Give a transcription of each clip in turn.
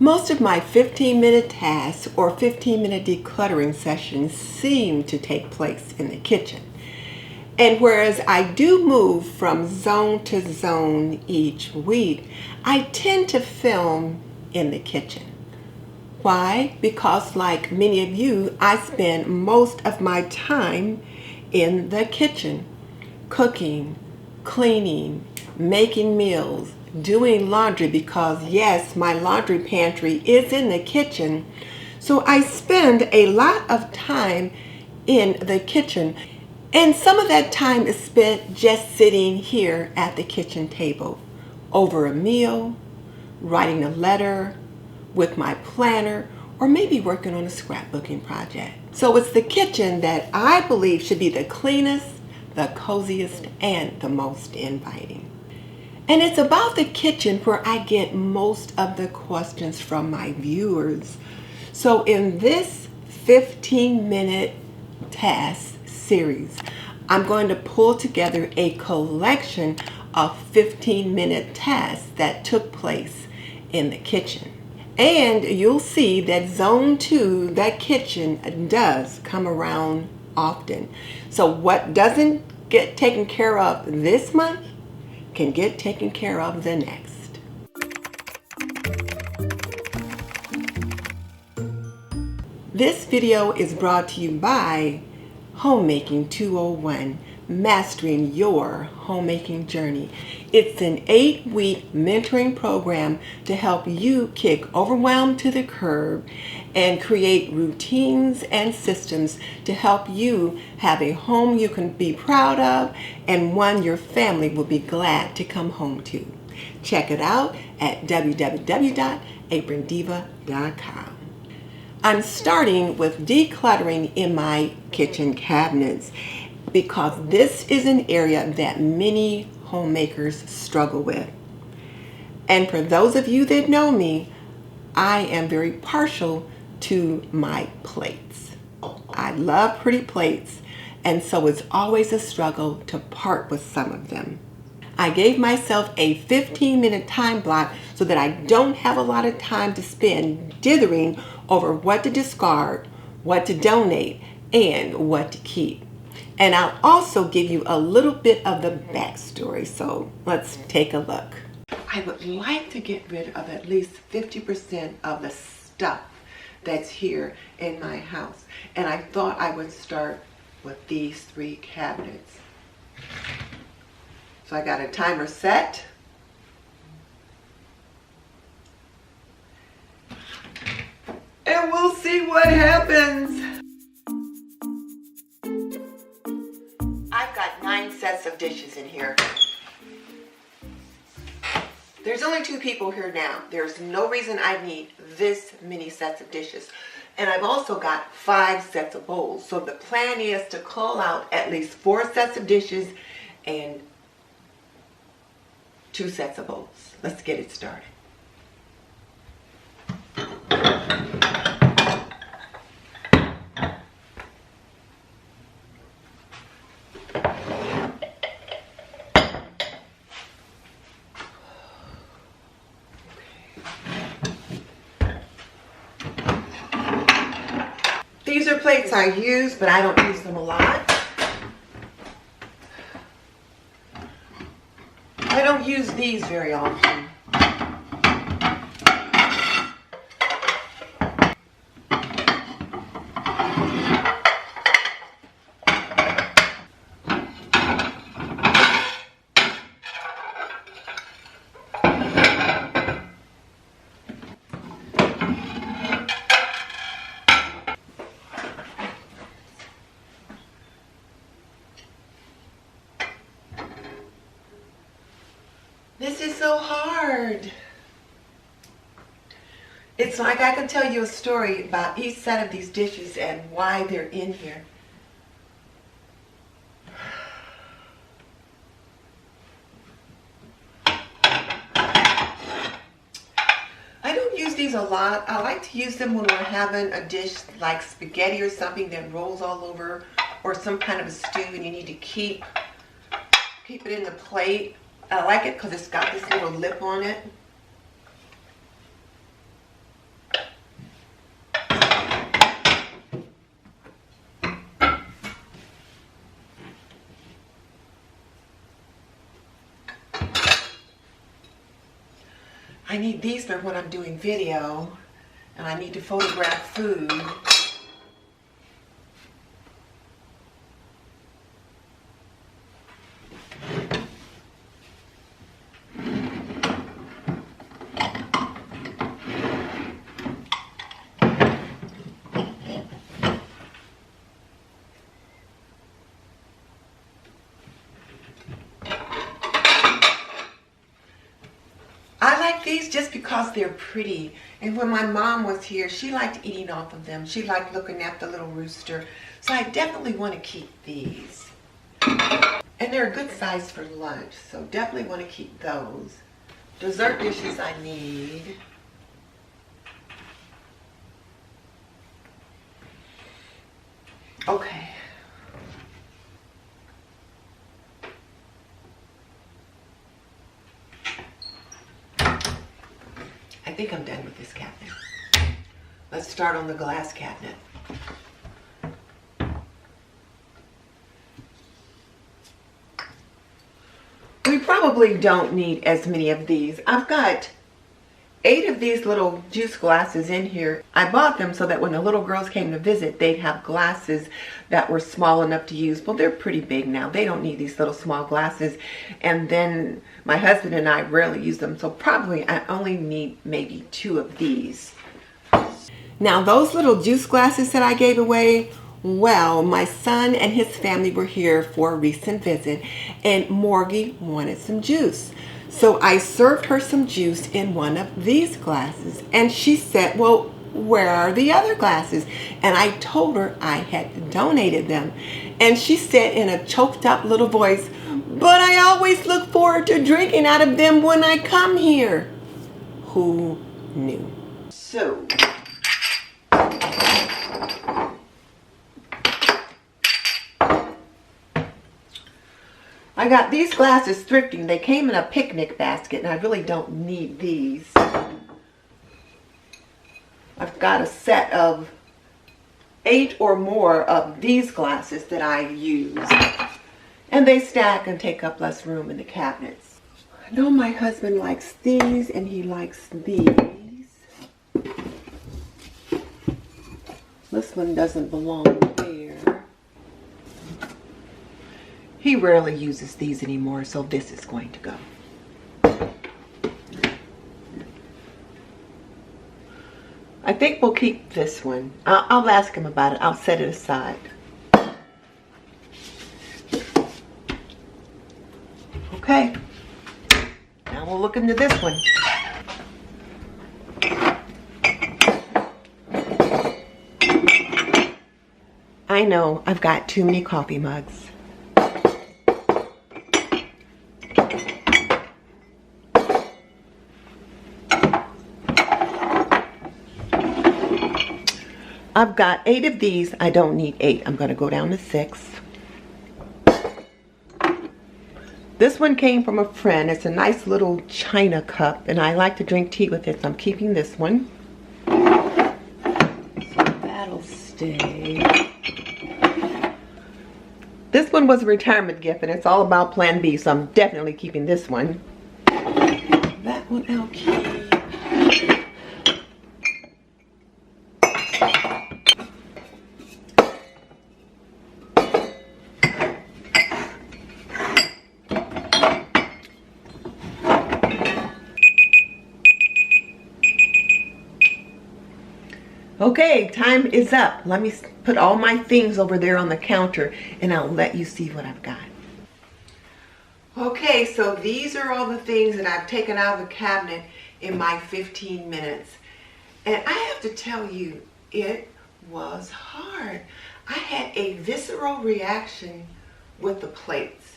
Most of my 15-minute tasks or 15-minute decluttering sessions seem to take place in the kitchen. And whereas I do move from zone to zone each week, I tend to film in the kitchen. Why? Because like many of you, I spend most of my time in the kitchen, cooking, cleaning, making meals, doing laundry, because yes, my laundry pantry is in the kitchen. So I spend a lot of time in the kitchen. And some of that time is spent just sitting here at the kitchen table over a meal, writing a letter, with my planner, or maybe working on a scrapbooking project. So it's the kitchen that I believe should be the cleanest, the coziest, and the most inviting. And it's about the kitchen where I get most of the questions from my viewers. So in this 15-minute task series, I'm going to pull together a collection of 15-minute tasks that took place in the kitchen. And you'll see that zone 2, that kitchen, does come around often. So what doesn't get taken care of this month can get taken care of the next. This video is brought to you by Homemaking 201, Mastering Your Homemaking Journey. It's an 8-week mentoring program to help you kick overwhelm to the curb and create routines and systems to help you have a home you can be proud of and one your family will be glad to come home to. Check it out at www.aprondiva.com. I'm starting with decluttering in my kitchen cabinets because this is an area that many homemakers struggle with. And for those of you that know me, I am very partial to my plates. I love pretty plates, and so it's always a struggle to part with some of them. I gave myself a 15-minute time block so that I don't have a lot of time to spend dithering over what to discard, what to donate, and what to keep. And I'll also give you a little bit of the backstory, so let's take a look. I would like to get rid of at least 50% of the stuff that's here in my house. And I thought I would start with these 3 cabinets. So I got a timer set. And we'll see what happens. I've got 9 sets of dishes in here. There's only 2 people here now. There's no reason I need this many sets of dishes. And I've also got 5 sets of bowls. So the plan is to call out at least 4 sets of dishes and 2 sets of bowls. Let's get it started. These are plates I use, but I don't use them a lot. I don't use these very often. This is so hard. It's like I can tell you a story about each set of these dishes and why they're in here. I don't use these a lot. I like to use them when we're having a dish like spaghetti or something that rolls all over, or some kind of a stew and you need to keep it in the plate. I like it because it's got this little lip on it. I need these for when I'm doing video, and I need to photograph food. I like these just because they're pretty. And when my mom was here, she liked eating off of them. She liked looking at the little rooster. So I definitely want to keep these. And they're a good size for lunch, so definitely want to keep those. Dessert dishes I need. Okay. I think I'm done with this cabinet. Let's start on the glass cabinet. We probably don't need as many of these. I've got 8 of these little juice glasses in here. I bought them so that when the little girls came to visit, they'd have glasses that were small enough to use. Well, they're pretty big now. They don't need these little small glasses. And then my husband and I rarely use them, so probably I only need maybe 2 of these. Now, those little juice glasses that I gave away, well, my son and his family were here for a recent visit, and Morgie wanted some juice. So I served her some juice in one of these glasses, and she said, well, where are the other glasses? And I told her I had donated them. And she said in a choked up little voice, but I always look forward to drinking out of them when I come here. Who knew? So, I got these glasses thrifting. They came in a picnic basket, and I really don't need these. I've got a set of 8 or more of these glasses that I use. And they stack and take up less room in the cabinets. I know my husband likes these, and he likes these. This one doesn't belong there. He rarely uses these anymore, so this is going to go. I think we'll keep this one. I'll ask him about it. I'll set it aside. Okay. Now we'll look into this one. I know I've got too many coffee mugs. I've got 8 of these. I don't need 8. I'm going to go down to 6. This one came from a friend. It's a nice little china cup, and I like to drink tea with it, so I'm keeping this one. So that'll stay. This one was a retirement gift, and it's all about Plan B, so I'm definitely keeping this one. That one I'll keep. Okay, time is up. Let me put all my things over there on the counter, and I'll let you see what I've got. Okay, so these are all the things that I've taken out of the cabinet in my 15 minutes. And I have to tell you, it was hard. I had a visceral reaction with the plates.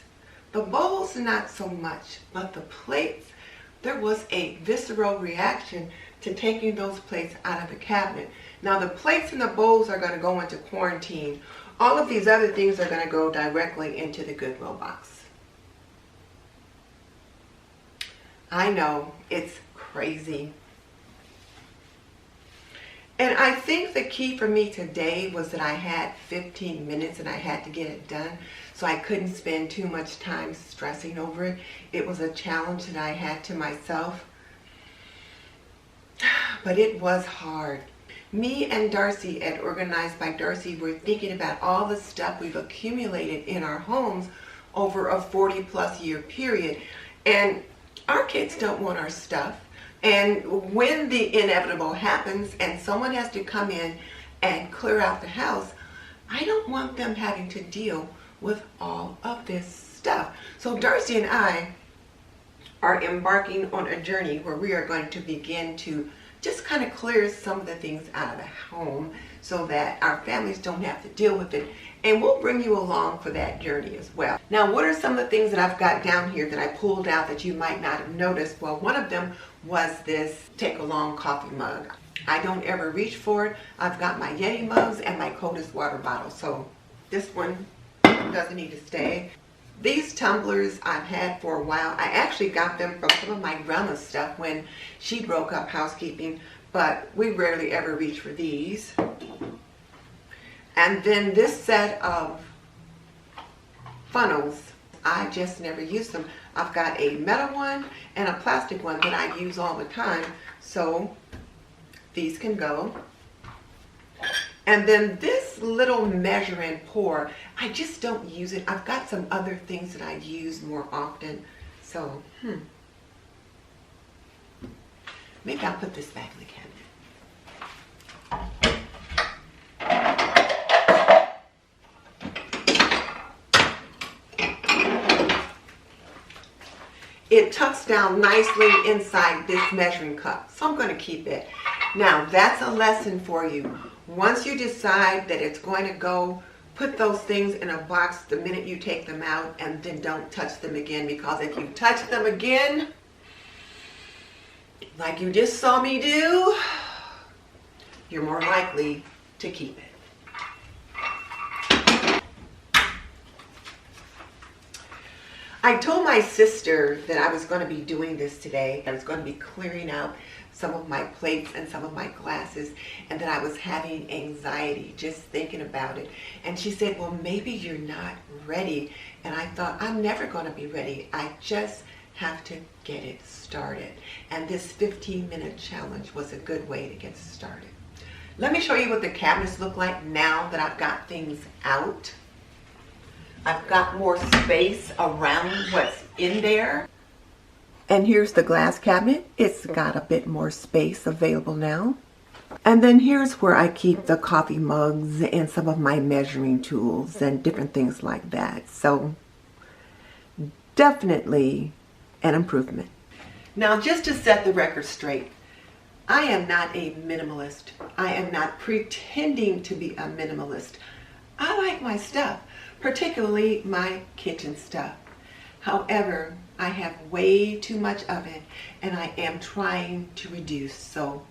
The bowls, not so much, but the plates, there was a visceral reaction to taking those plates out of the cabinet. Now the plates and the bowls are going to go into quarantine. All of these other things are going to go directly into the Goodwill box. I know, it's crazy. And I think the key for me today was that I had 15 minutes and I had to get it done. So I couldn't spend too much time stressing over it. It was a challenge that I had to myself. but it was hard. Me and Darcy at Organized by Darcy were thinking about all the stuff we've accumulated in our homes over a 40+ year period. And our kids don't want our stuff. And when the inevitable happens and someone has to come in and clear out the house, I don't want them having to deal with all of this stuff. So Darcy and I are embarking on a journey where we are going to begin to just kind of clear some of the things out of the home so that our families don't have to deal with it. And we'll bring you along for that journey as well. Now, what are some of the things that I've got down here that I pulled out that you might not have noticed? Well, one of them was this take-along coffee mug. I don't ever reach for it. I've got my Yeti mugs and my coldest water bottle, so this one doesn't need to stay. These tumblers I've had for a while. I actually got them from some of my grandma's stuff when she broke up housekeeping, but we rarely ever reach for these. And then this set of funnels, I just never use them. I've got a metal one and a plastic one that I use all the time, so these can go. And then this little measure and pour, I just don't use it. I've got some other things that I use more often. So, maybe I'll put this back in the cabinet. It tucks down nicely inside this measuring cup, so I'm going to keep it. Now, that's a lesson for you. Once you decide that it's going to go, put those things in a box the minute you take them out, and then don't touch them again, because if you touch them again, like you just saw me do, you're more likely to keep it. I told my sister that I was going to be doing this today. I was going to be clearing out some of my plates and some of my glasses, and that I was having anxiety just thinking about it. And she said, well, maybe you're not ready. And I thought, I'm never going to be ready. I just have to get it started. And this 15-minute challenge was a good way to get started. Let me show you what the cabinets look like now that I've got things out. I've got more space around what's in there. And here's the glass cabinet. It's got a bit more space available now. And then here's where I keep the coffee mugs and some of my measuring tools and different things like that. So definitely an improvement. Now, just to set the record straight, I am not a minimalist. I am not pretending to be a minimalist. I like my stuff, particularly my kitchen stuff. However, I have way too much of it, and I am trying to reduce, so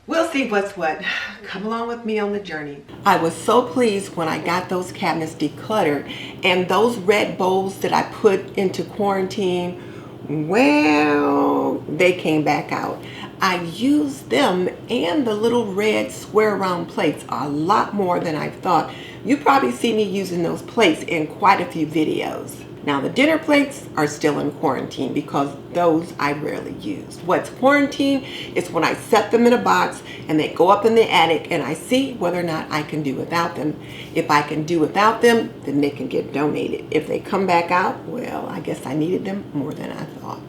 we'll see what's what. Come along with me on the journey. I was so pleased when I got those cabinets decluttered, and those red bowls that I put into quarantine, well, they came back out. I used them and the little red square round plates a lot more than I thought. You probably see me using those plates in quite a few videos. Now, the dinner plates are still in quarantine because those I rarely use. What's quarantine is when I set them in a box and they go up in the attic and I see whether or not I can do without them. If I can do without them, then they can get donated. If they come back out, well, I guess I needed them more than I thought.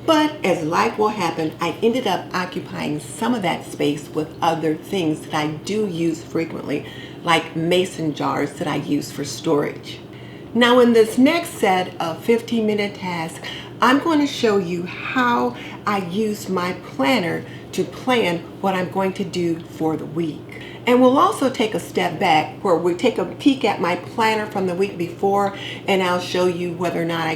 But as life will happen, I ended up occupying some of that space with other things that I do use frequently, like mason jars that I use for storage. Now, in this next set of 15-minute tasks, I'm going to show you how I use my planner to plan what I'm going to do for the week. And we'll also take a step back where we take a peek at my planner from the week before, and I'll show you whether or not I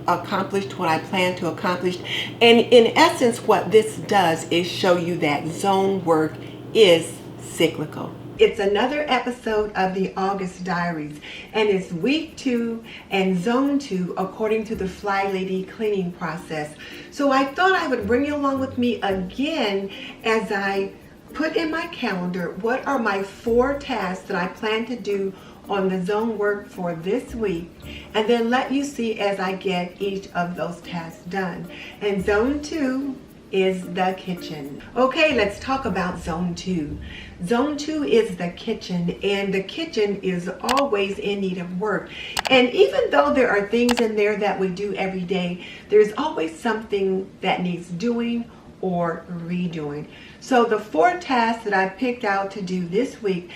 accomplished what I planned to accomplish. And in essence, what this does is show you that zone work is cyclical. It's another episode of the August Diaries, and it's week 2 and zone 2 according to the Flylady cleaning process. So I thought I would bring you along with me again as I put in my calendar what are my 4 tasks that I plan to do on the zone work for this week, and then let you see as I get each of those tasks done. And zone 2 is the kitchen. Okay, let's talk about zone 2. Zone 2 is the kitchen, and the kitchen is always in need of work. And even though there are things in there that we do every day, there's always something that needs doing or redoing. So the 4 tasks that I picked out to do this week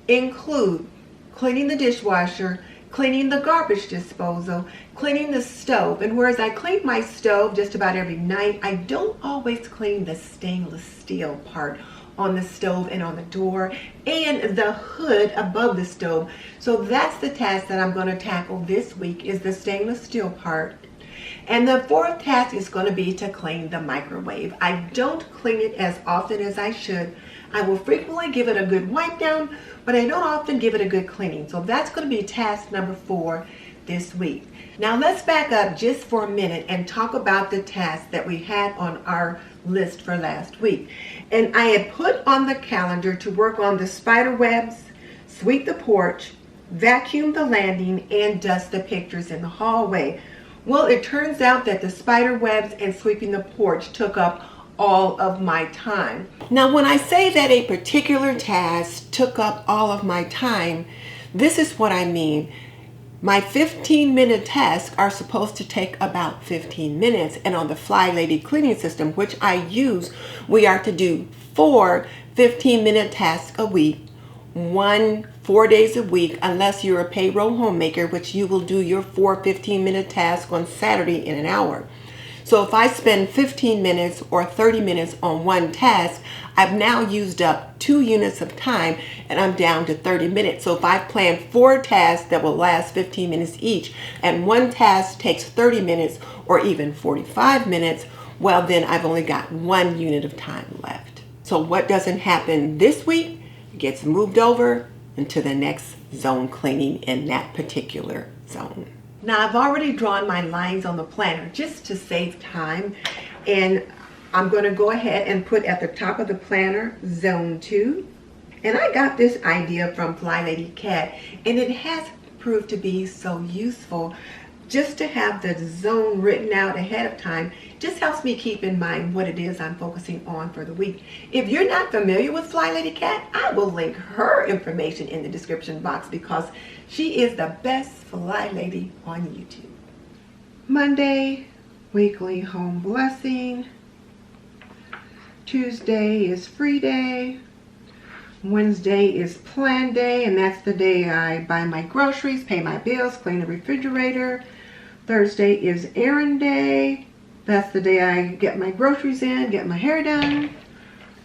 include cleaning the dishwasher, cleaning the garbage disposal, cleaning the stove. And whereas I clean my stove just about every night, I don't always clean the stainless steel part on the stove and on the door and the hood above the stove. So that's the task that I'm going to tackle this week, is the stainless steel part. And the 4th task is going to be to clean the microwave. I don't clean it as often as I should. I will frequently give it a good wipe down, but I don't often give it a good cleaning. So that's going to be task number 4 this week. Now let's back up just for a minute and talk about the tasks that we had on our list for last week. And I had put on the calendar to work on the spider webs, sweep the porch, vacuum the landing, and dust the pictures in the hallway. Well, it turns out that the spider webs and sweeping the porch took up all of my time. Now, when I say that a particular task took up all of my time, this is what I mean. My 15-minute tasks are supposed to take about 15 minutes, and on the Flylady cleaning system, which I use, we are to do 4 15-minute tasks a week, 4 days a week, unless you're a payroll homemaker, which you will do your 4 15-minute tasks on Saturday in an hour. So if I spend 15 minutes or 30 minutes on one task, I've now used up 2 units of time and I'm down to 30 minutes. So if I plan 4 tasks that will last 15 minutes each and one task takes 30 minutes or even 45 minutes, well then I've only got 1 unit of time left. So what doesn't happen this week gets moved over into the next zone cleaning in that particular zone. Now I've already drawn my lines on the planner just to save time, and I'm going to go ahead and put at the top of the planner zone 2. And I got this idea from Flylady Cat, and it has proved to be so useful. Just to have the zone written out ahead of time just helps me keep in mind what it is I'm focusing on for the week. If you're not familiar with Flylady Cat, I will link her information in the description box because she is the best fly lady on YouTube. Monday, weekly home blessing. Tuesday is free day. Wednesday is plan day, and that's the day I buy my groceries, pay my bills, clean the refrigerator. Thursday is errand day. That's the day I get my groceries in, get my hair done.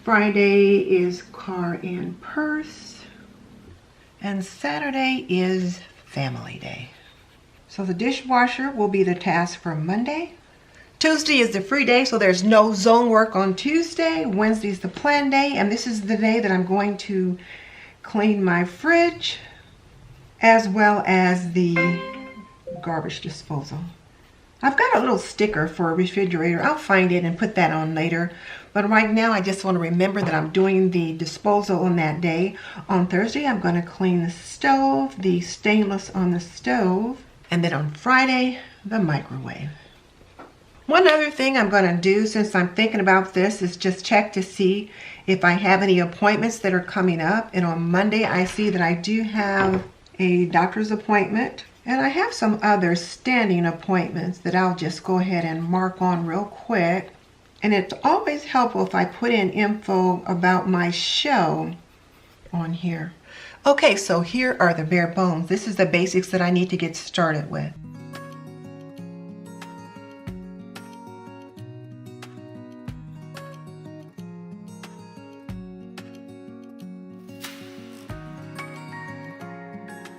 Friday is car and purse. And Saturday is family day. So the dishwasher will be the task for Monday. Tuesday is the free day, so there's no zone work on Tuesday. Wednesday is the plan day, and this is the day that I'm going to clean my fridge as well as the garbage disposal. I've got a little sticker for a refrigerator. I'll find it and put that on later. But right now I just want to remember that I'm doing the disposal on that day. On Thursday I'm going to clean the stove, the stainless on the stove, and then on Friday the microwave. One other thing I'm going to do since I'm thinking about this is just check to see if I have any appointments that are coming up. And on Monday I see that I do have a doctor's appointment. And I have some other standing appointments that I'll just go ahead and mark on real quick. And it's always helpful if I put in info about my show on here. Okay, so here are the bare bones. This is the basics that I need to get started with.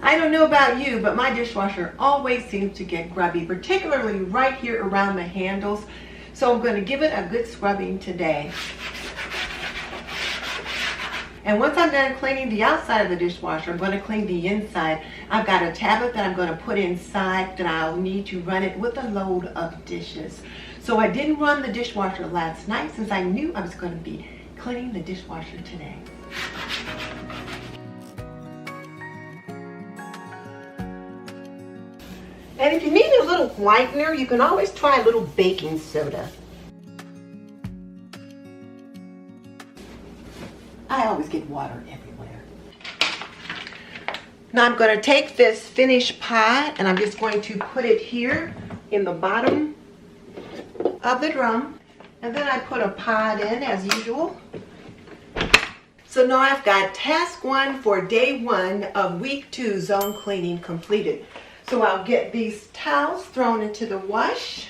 I don't know about you, but my dishwasher always seems to get grubby, particularly right here around the handles. So I'm going to give it a good scrubbing today. And once I'm done cleaning the outside of the dishwasher, I'm going to clean the inside. I've got a tablet that I'm going to put inside that I'll need to run it with a load of dishes. So I didn't run the dishwasher last night since I knew I was going to be cleaning the dishwasher today. And if you need a little whitener, you can always try a little baking soda. I always get water everywhere. Now I'm going to take this finished pie and I'm just going to put it here in the bottom of the drum. And then I put a pod in as usual. So now I've got task 1 for day 1 of week 2 zone cleaning completed. So I'll get these towels thrown into the wash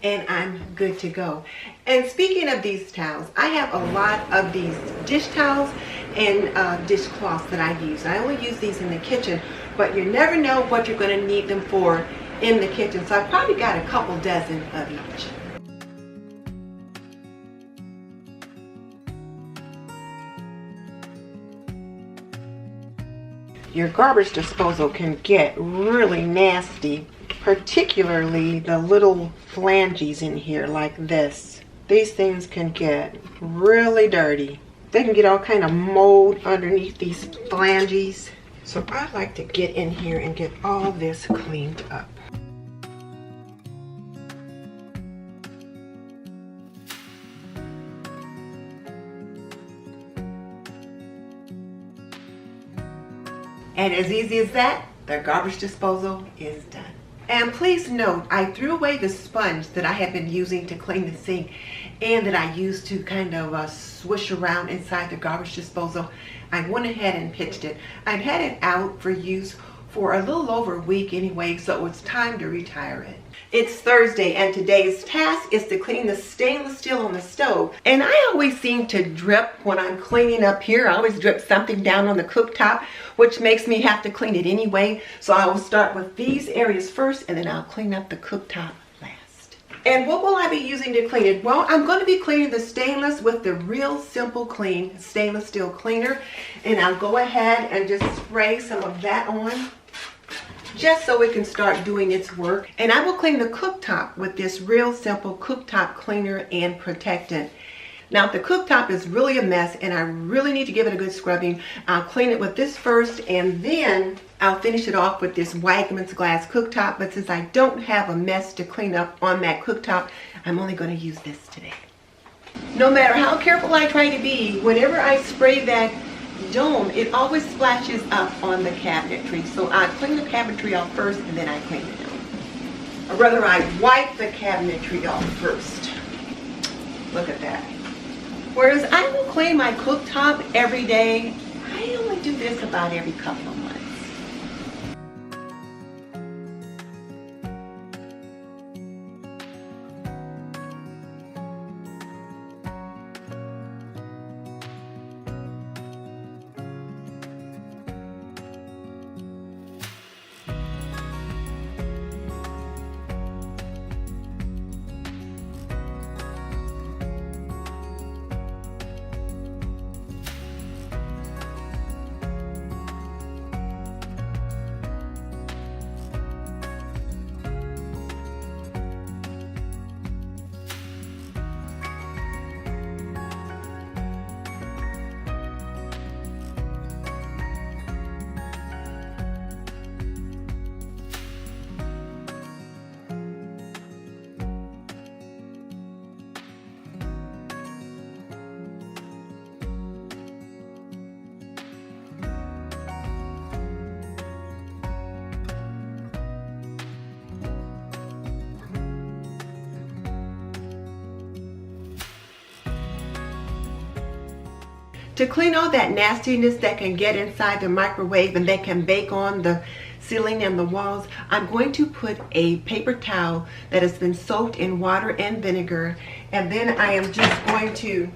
and I'm good to go. And speaking of these towels, I have a lot of these dish towels and dishcloths that I use. I only use these in the kitchen, but you never know what you're going to need them for in the kitchen. So I've probably got a couple dozen of each. Your garbage disposal can get really nasty, particularly the little flanges in here like this. These things can get really dirty. They can get all kind of mold underneath these flanges. So I like to get in here and get all this cleaned up. And as easy as that, the garbage disposal is done. And please note, I threw away the sponge that I had been using to clean the sink and that I used to kind of swish around inside the garbage disposal. I went ahead and pitched it. I'd had it out for use for a little over a week anyway, so it was time to retire it. It's Thursday and today's task is to clean the stainless steel on the stove. And I always seem to drip when I'm cleaning up here. I always drip something down on the cooktop, which makes me have to clean it anyway. So I will start with these areas first and then I'll clean up the cooktop last. And what will I be using to clean it? Well, I'm going to be cleaning the stainless with the Real Simple Clean stainless steel cleaner. And I'll go ahead and just spray some of that on, just so it can start doing its work. And I will clean the cooktop with this Real Simple Cooktop Cleaner and Protectant. Now, if the cooktop is really a mess and I really need to give it a good scrubbing, I'll clean it with this first and then I'll finish it off with this Wegmans glass cooktop. But since I don't have a mess to clean up on that cooktop, I'm only going to use this today. No matter how careful I try to be, whenever I spray that dome, it always splashes up on the cabinetry. So I clean the cabinetry off first and then I clean the dome. Or rather, I wipe the cabinetry off first. Look at that. Whereas I will clean my cooktop every day, I only do this about every couple of months. To clean all that nastiness that can get inside the microwave and that can bake on the ceiling and the walls, I'm going to put a paper towel that has been soaked in water and vinegar, and then I am just going to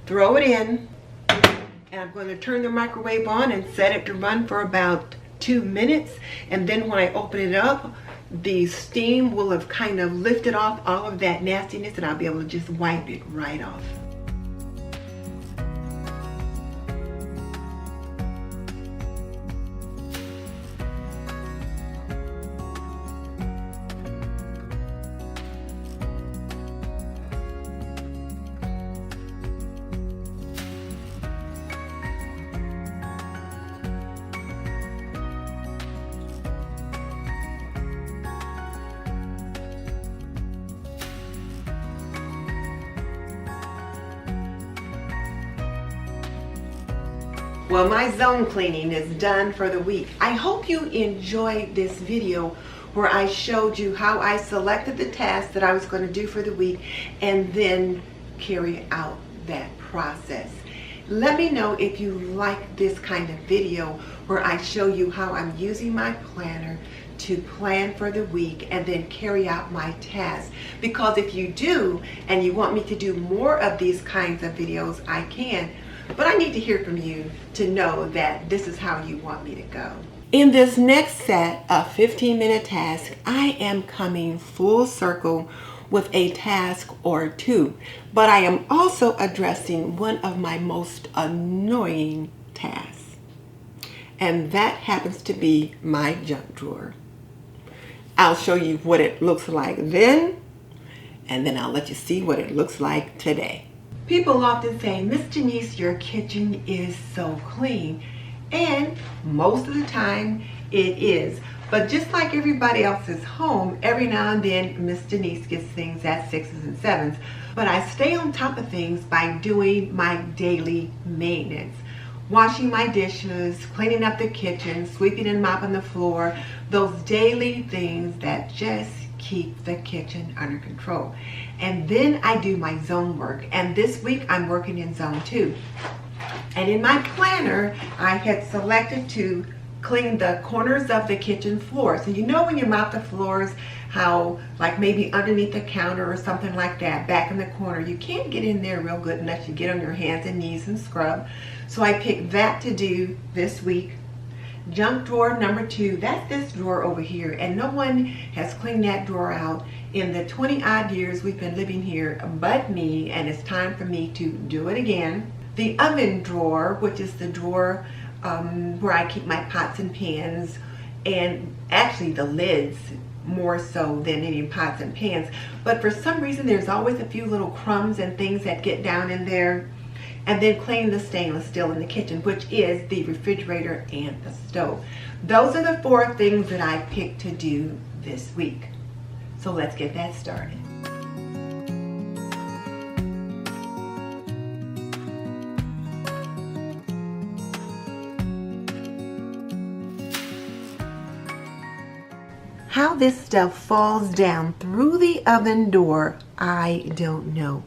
throw it in, and I'm going to turn the microwave on and set it to run for about 2 minutes, and then when I open it up, the steam will have kind of lifted off all of that nastiness and I'll be able to just wipe it right off. Well, my zone cleaning is done for the week. I hope you enjoyed this video where I showed you how I selected the task that I was going to do for the week and then carry out that process. Let me know if you like this kind of video where I show you how I'm using my planner to plan for the week and then carry out my tasks. Because if you do and you want me to do more of these kinds of videos, I can. But I need to hear from you to know that this is how you want me to go. In this next set of 15-minute tasks, I am coming full circle with a task or two, but I am also addressing one of my most annoying tasks, and that happens to be my junk drawer. I'll show you what it looks like then, and then I'll let you see what it looks like today. People often say, Miss Denise, your kitchen is so clean, and most of the time it is. But just like everybody else's home, every now and then Miss Denise gets things at 6s and 7s. But I stay on top of things by doing my daily maintenance. Washing my dishes, cleaning up the kitchen, sweeping and mopping the floor. Those daily things that just keep the kitchen under control. And then I do my zone work. And this week I'm working in zone 2. And in my planner, I had selected to clean the corners of the kitchen floor. So you know when you mop the floors, how like maybe underneath the counter or something like that, back in the corner, you can't get in there real good unless you get on your hands and knees and scrub. So I picked that to do this week. Junk drawer number 2, that's this drawer over here, and no one has cleaned that drawer out in the 20-odd years we've been living here but me, and it's time for me to do it again. The oven drawer, which is the drawer where I keep my pots and pans, and actually the lids more so than any pots and pans, but for some reason there's always a few little crumbs and things that get down in there. And then clean the stainless steel in the kitchen, which is the refrigerator and the stove. Those are the 4 things that I picked to do this week. So let's get that started. How this stuff falls down through the oven door, I don't know.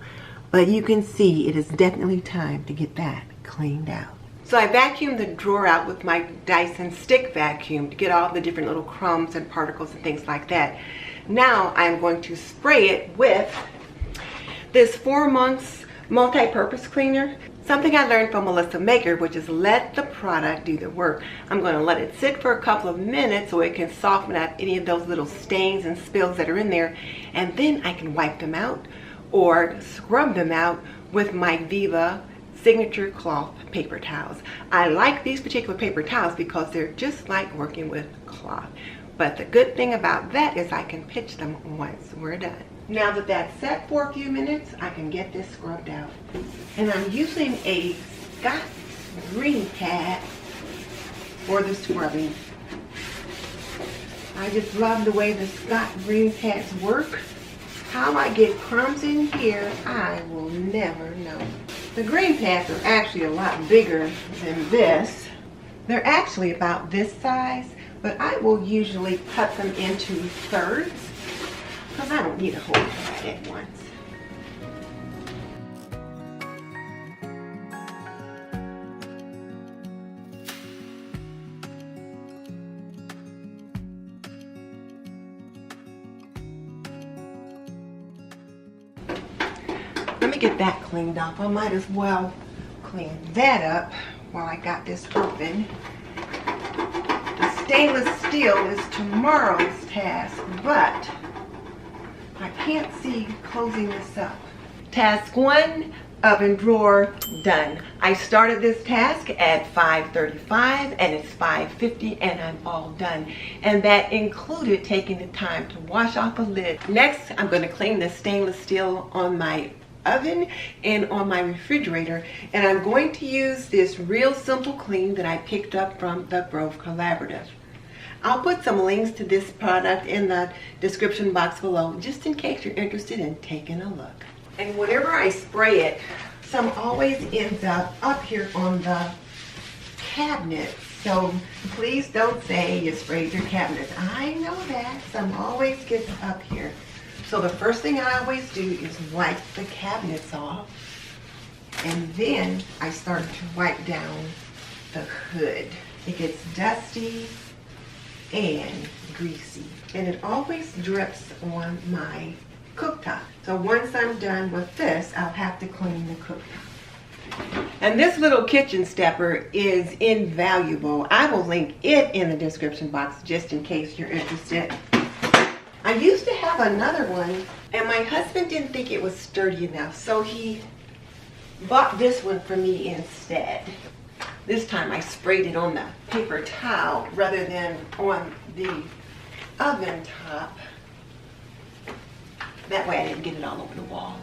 But you can see it is definitely time to get that cleaned out. So I vacuumed the drawer out with my Dyson stick vacuum to get all the different little crumbs and particles and things like that. Now I'm going to spray it with this 4 Monks multi-purpose cleaner. Something I learned from Melissa Maker, which is let the product do the work. I'm going to let it sit for a couple of minutes so it can soften out any of those little stains and spills that are in there, and then I can wipe them out or scrub them out with my Viva signature cloth paper towels. I like these particular paper towels because they're just like working with cloth. But the good thing about that is I can pitch them once we're done. Now that that's set for a few minutes, I can get this scrubbed out. And I'm using a Scott green pad for the scrubbing. I just love the way the Scott green pads work. How I get crumbs in here, I will never know. The green pads are actually a lot bigger than this. They're actually about this size, but I will usually cut them into thirds because I don't need a whole pad at once. Let me get that cleaned up. I might as well clean that up while I got this open. The stainless steel is tomorrow's task, but I can't see closing this up. Task 1, oven drawer, done. I started this task at 5:35 and it's 5:50 and I'm all done. And that included taking the time to wash off the lid. Next, I'm going to clean the stainless steel on my oven and on my refrigerator, and I'm going to use this real simple clean that I picked up from the Grove Collaborative. I'll put some links to this product in the description box below just in case you're interested in taking a look. And whenever I spray it, some always ends up here on the cabinets. So please don't say you sprayed your cabinets. I know that. Some always gets up here. So the first thing I always do is wipe the cabinets off. And then I start to wipe down the hood. It gets dusty and greasy. And it always drips on my cooktop. So once I'm done with this, I'll have to clean the cooktop. And this little kitchen stepper is invaluable. I will link it in the description box just in case you're interested. I used to have another one, and my husband didn't think it was sturdy enough, so he bought this one for me instead. This time I sprayed it on the paper towel rather than on the oven top. That way I didn't get it all over the wall.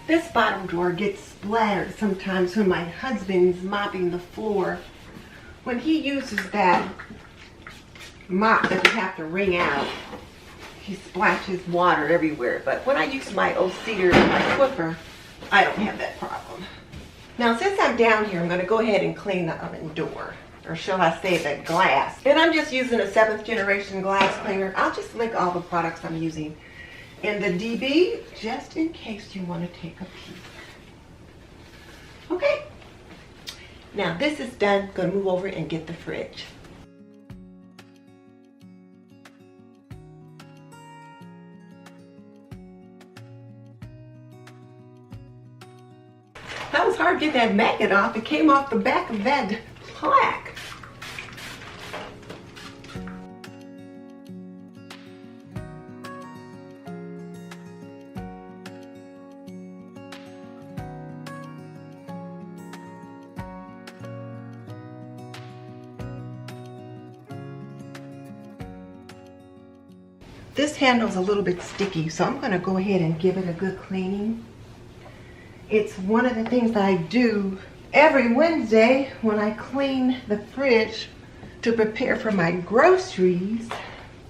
This bottom drawer gets splattered sometimes when my husband's mopping the floor. When he uses that mop that we have to wring out, he splashes water everywhere. But when I use my old cedar and my Swiffer, I don't have that problem. Now since I'm down here, I'm going to go ahead and clean the oven door. Or shall I say the glass. And I'm just using a 7th generation glass cleaner. I'll just link all the products I'm using in the DB, just in case you want to take a peek. Okay, now this is done. Gonna move over and get the fridge. That was hard getting that magnet off. It came off the back of that plaque. This handle's a little bit sticky, so I'm going to go ahead and give it a good cleaning. It's one of the things that I do every Wednesday when I clean the fridge to prepare for my groceries.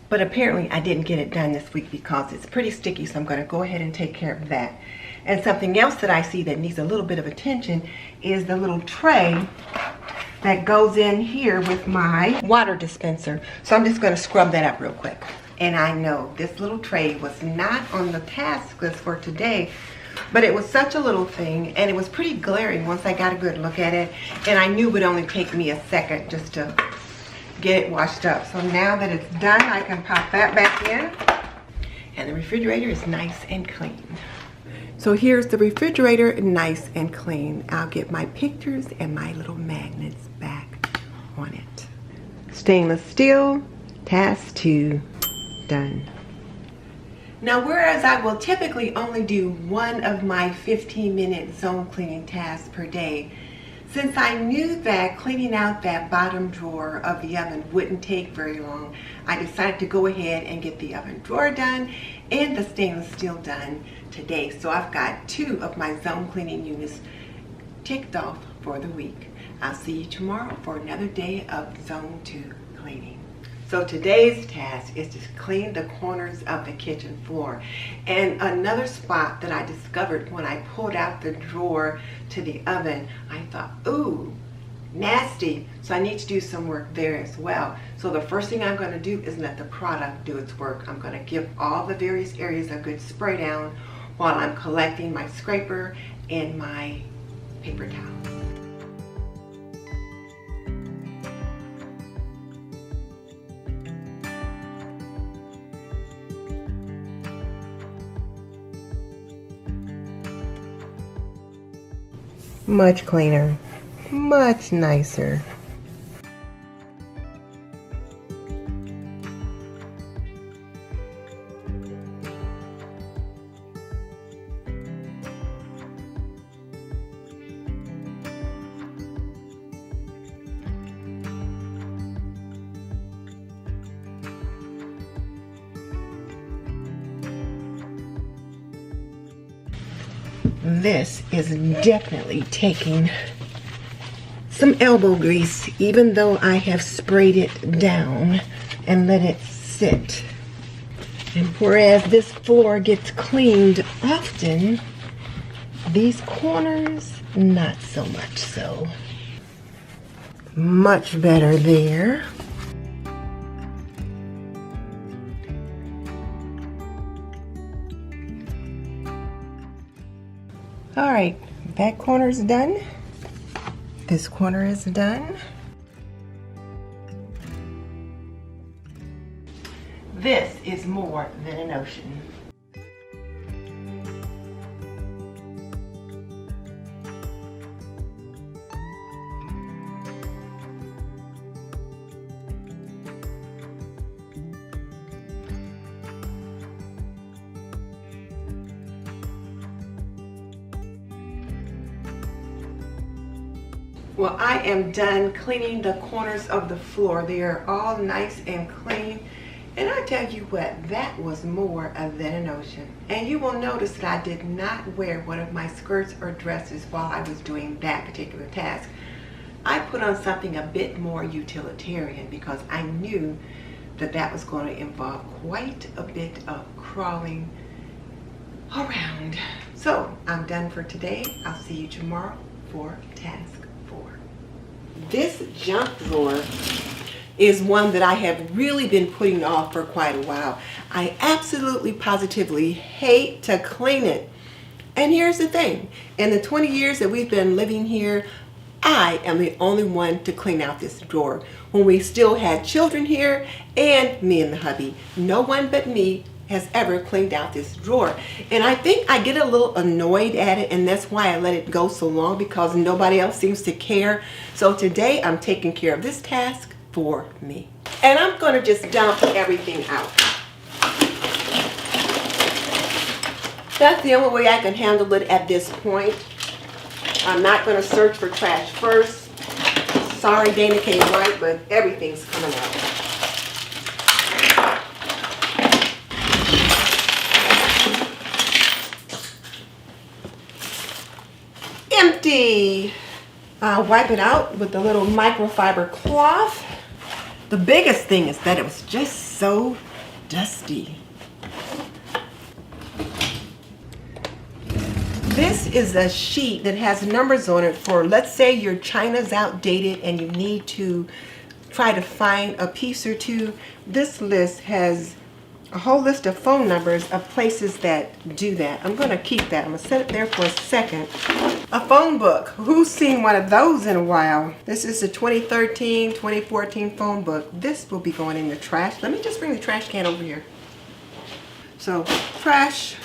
But apparently I didn't get it done this week because it's pretty sticky, so I'm going to go ahead and take care of that. And something else that I see that needs a little bit of attention is the little tray that goes in here with my water dispenser. So I'm just going to scrub that up real quick. And I know this little tray was not on the task list for today, but it was such a little thing, and it was pretty glaring once I got a good look at it, and I knew it would only take me a second just to get it washed up. So now that it's done, I can pop that back in, and the refrigerator is nice and clean. So here's the refrigerator, nice and clean. I'll get my pictures and my little magnets back on it. Stainless steel, task 2. Done. Now, whereas I will typically only do one of my 15-minute zone cleaning tasks per day, since I knew that cleaning out that bottom drawer of the oven wouldn't take very long, I decided to go ahead and get the oven drawer done and the stainless steel done today. So I've got 2 of my zone cleaning units ticked off for the week. I'll see you tomorrow for another day of zone 2 cleaning. So today's task is to clean the corners of the kitchen floor. And another spot that I discovered when I pulled out the drawer to the oven, I thought, ooh, nasty. So I need to do some work there as well. So the first thing I'm going to do is let the product do its work. I'm going to give all the various areas a good spray down while I'm collecting my scraper and my paper towels. Much cleaner, much nicer. This is definitely taking some elbow grease, even though I have sprayed it down and let it sit. And whereas this floor gets cleaned often, these corners, not so much so. Much better there. All right, that corner is done. This corner is done. This is more than an ocean. Well, I am done cleaning the corners of the floor. They are all nice and clean. And I tell you what, that was more than an ocean. And you will notice that I did not wear one of my skirts or dresses while I was doing that particular task. I put on something a bit more utilitarian because I knew that that was going to involve quite a bit of crawling around. So I'm done for today. I'll see you tomorrow for task 4. This junk drawer is one that I have really been putting off for quite a while. I absolutely positively hate to clean it. And here's the thing, in the 20 years that we've been living here, I am the only one to clean out this drawer. When we still had children here and me and the hubby, no one but me has ever cleaned out this drawer. And I think I get a little annoyed at it, and that's why I let it go so long, because nobody else seems to care. So today I'm taking care of this task for me. And I'm gonna just dump everything out. That's the only way I can handle it at this point. I'm not gonna search for trash first. Sorry, Dana K. White, but everything's coming out. Empty. I'll wipe it out with a little microfiber cloth. The biggest thing is that it was just so dusty. This is a sheet that has numbers on it for, let's say your china's outdated and you need to try to find a piece or two. This list has a whole list of phone numbers of places that do that. I'm going to keep that. I'm going to set it there for a second. A phone book. Who's seen one of those in a while? This is the 2013, 2014 phone book. This will be going in the trash. Let me just bring the trash can over here. So, trash.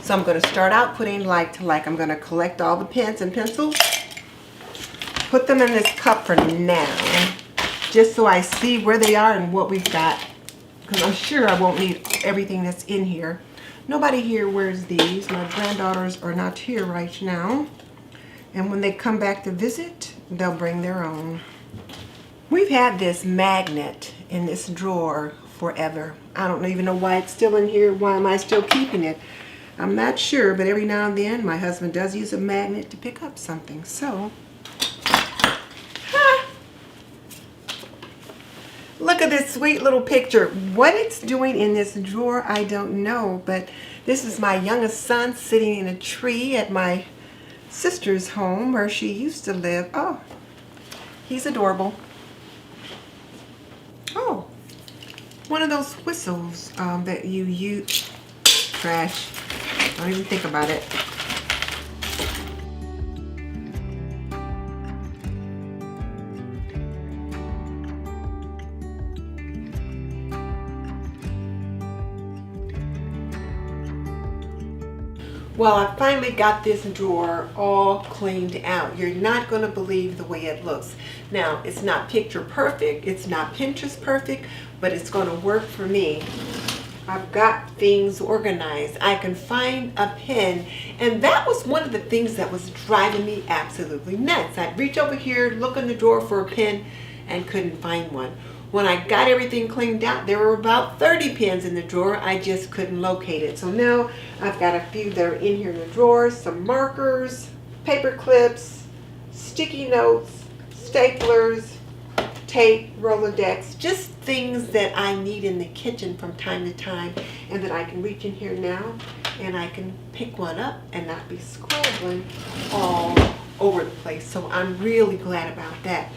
So I'm going to start out putting like to like. I'm going to collect all the pens and pencils. Put them in this cup for now, just so I see where they are and what we've got, because I'm sure I won't need everything that's in here. Nobody here wears these. My granddaughters are not here right now, and when they come back to visit, they'll bring their own. We've had this magnet in this drawer forever. I don't even know why it's still in here. Why am I still keeping it? I'm not sure, but every now and then my husband does use a magnet to pick up something. So, look at this sweet little picture. What it's doing in this drawer, I don't know, but this is my youngest son sitting in a tree at my sister's home where she used to live. Oh, he's adorable. Oh, one of those whistles that you use. Trash. Don't even think about it. Well, I finally got this drawer all cleaned out. You're not going to believe the way it looks. Now, it's not picture perfect, it's not Pinterest perfect, but it's going to work for me. I've got things organized. I can find a pen, and that was one of the things that was driving me absolutely nuts. I'd reach over here, look in the drawer for a pen, and couldn't find one. When I got everything cleaned out, there were about 30 pens in the drawer. I just couldn't locate it. So now I've got a few that are in here in the drawer, some markers, paper clips, sticky notes, staplers, tape, Rolodex, just things that I need in the kitchen from time to time, and that I can reach in here now and I can pick one up and not be scrambling all over the place. So I'm really glad about that.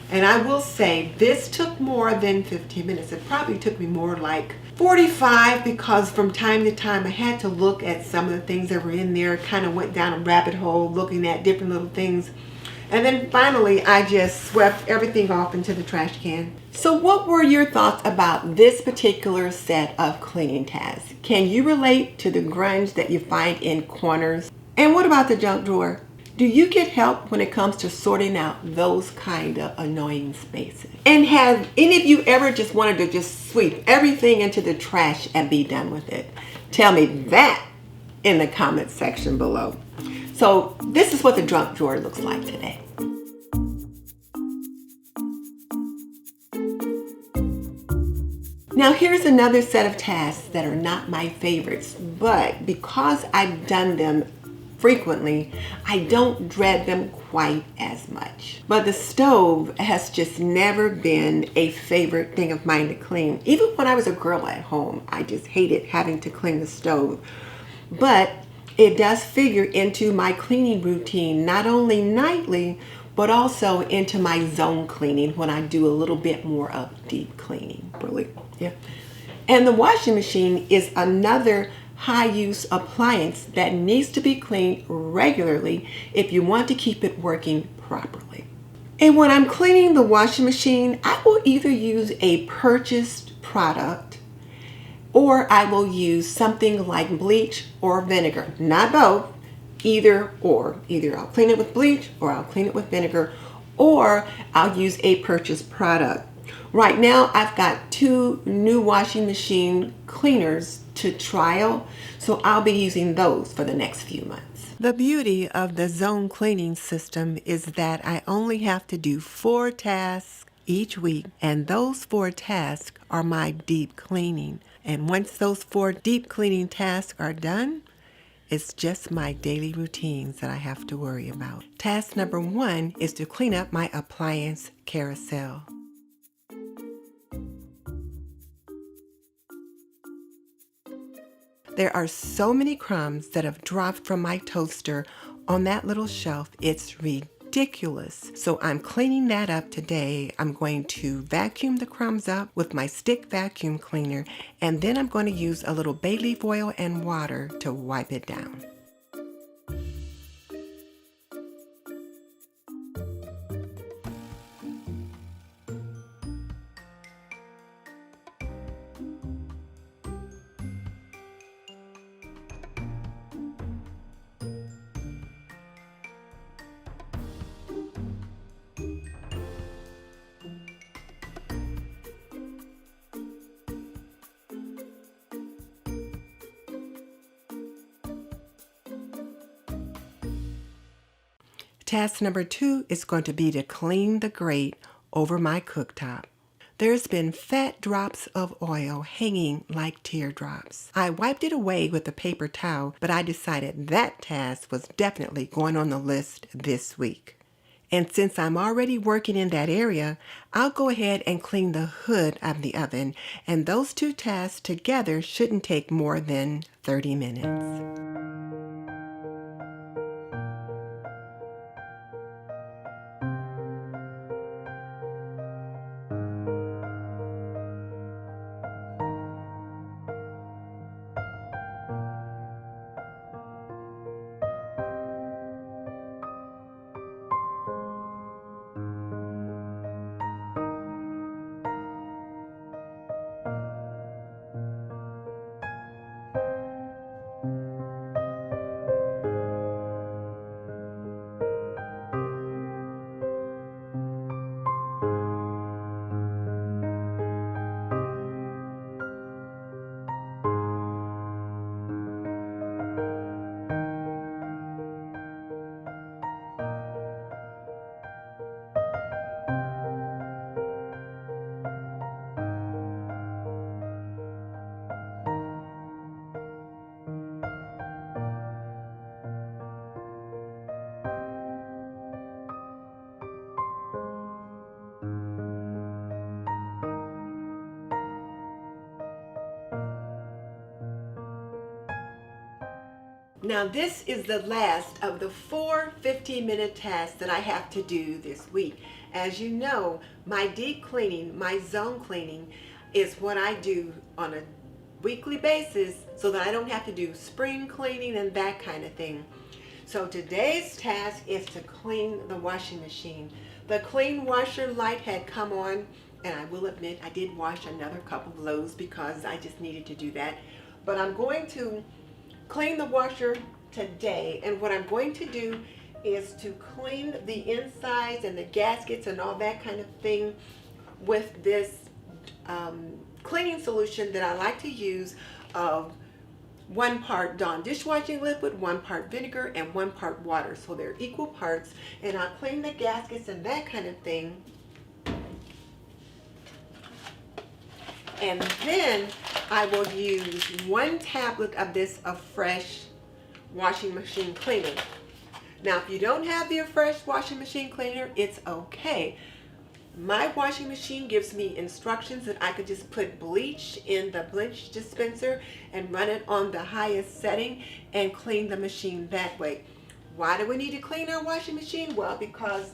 And I will say this took more than 15 minutes. It probably took me more like 45, because from time to time I had to look at some of the things that were in there, kind of went down a rabbit hole looking at different little things. And then finally, I just swept everything off into the trash can. So what were your thoughts about this particular set of cleaning tasks? Can you relate to the grunge that you find in corners? And what about the junk drawer? Do you get help when it comes to sorting out those kind of annoying spaces? And have any of you ever just wanted to just sweep everything into the trash and be done with it? Tell me that in the comment section below. So this is what the junk drawer looks like today. Now here's another set of tasks that are not my favorites, but because I've done them frequently, I don't dread them quite as much. But the stove has just never been a favorite thing of mine to clean. Even when I was a girl at home, I just hated having to clean the stove. But it does figure into my cleaning routine, not only nightly, but also into my zone cleaning when I do a little bit more of deep cleaning, really. Yeah. And the washing machine is another high-use appliance that needs to be cleaned regularly if you want to keep it working properly. And when I'm cleaning the washing machine, I will either use a purchased product, or I will use something like bleach or vinegar. Not both, either or. Either I'll clean it with bleach or I'll clean it with vinegar, or I'll use a purchased product. Right now I've got 2 new washing machine cleaners to trial, so I'll be using those for the next few months. The beauty of the zone cleaning system is that I only have to do 4 tasks each week, and those 4 tasks are my deep cleaning. And once those 4 deep cleaning tasks are done, it's just my daily routines that I have to worry about. Task number 1 is to clean up my appliance carousel. There are so many crumbs that have dropped from my toaster on that little shelf. It's ridiculous. So I'm cleaning that up today. I'm going to vacuum the crumbs up with my stick vacuum cleaner, and then I'm going to use a little bay leaf oil and water to wipe it down. Task number 2 is going to be to clean the grate over my cooktop. There's been fat drops of oil hanging like teardrops. I wiped it away with a paper towel, but I decided that task was definitely going on the list this week. And since I'm already working in that area, I'll go ahead and clean the hood of the oven, and those 2 tasks together shouldn't take more than 30 minutes. Now this is the last of the 4 15-minute tasks that I have to do this week. As you know, my deep cleaning, my zone cleaning, is what I do on a weekly basis so that I don't have to do spring cleaning and that kind of thing. So today's task is to clean the washing machine. The clean washer light had come on, and I will admit I did wash another couple of loads because I just needed to do that. But I'm going to clean the washer today, and what I'm going to do is to clean the insides and the gaskets and all that kind of thing with this cleaning solution that I like to use of 1 part Dawn dishwashing liquid, 1 part vinegar, and 1 part water. So they're equal parts, and I'll clean the gaskets and that kind of thing. And then I will use 1 tablet of this Afresh washing machine cleaner. Now, if you don't have the Afresh washing machine cleaner, it's okay. My washing machine gives me instructions that I could just put bleach in the bleach dispenser and run it on the highest setting and clean the machine that way. Why do we need to clean our washing machine? Well, because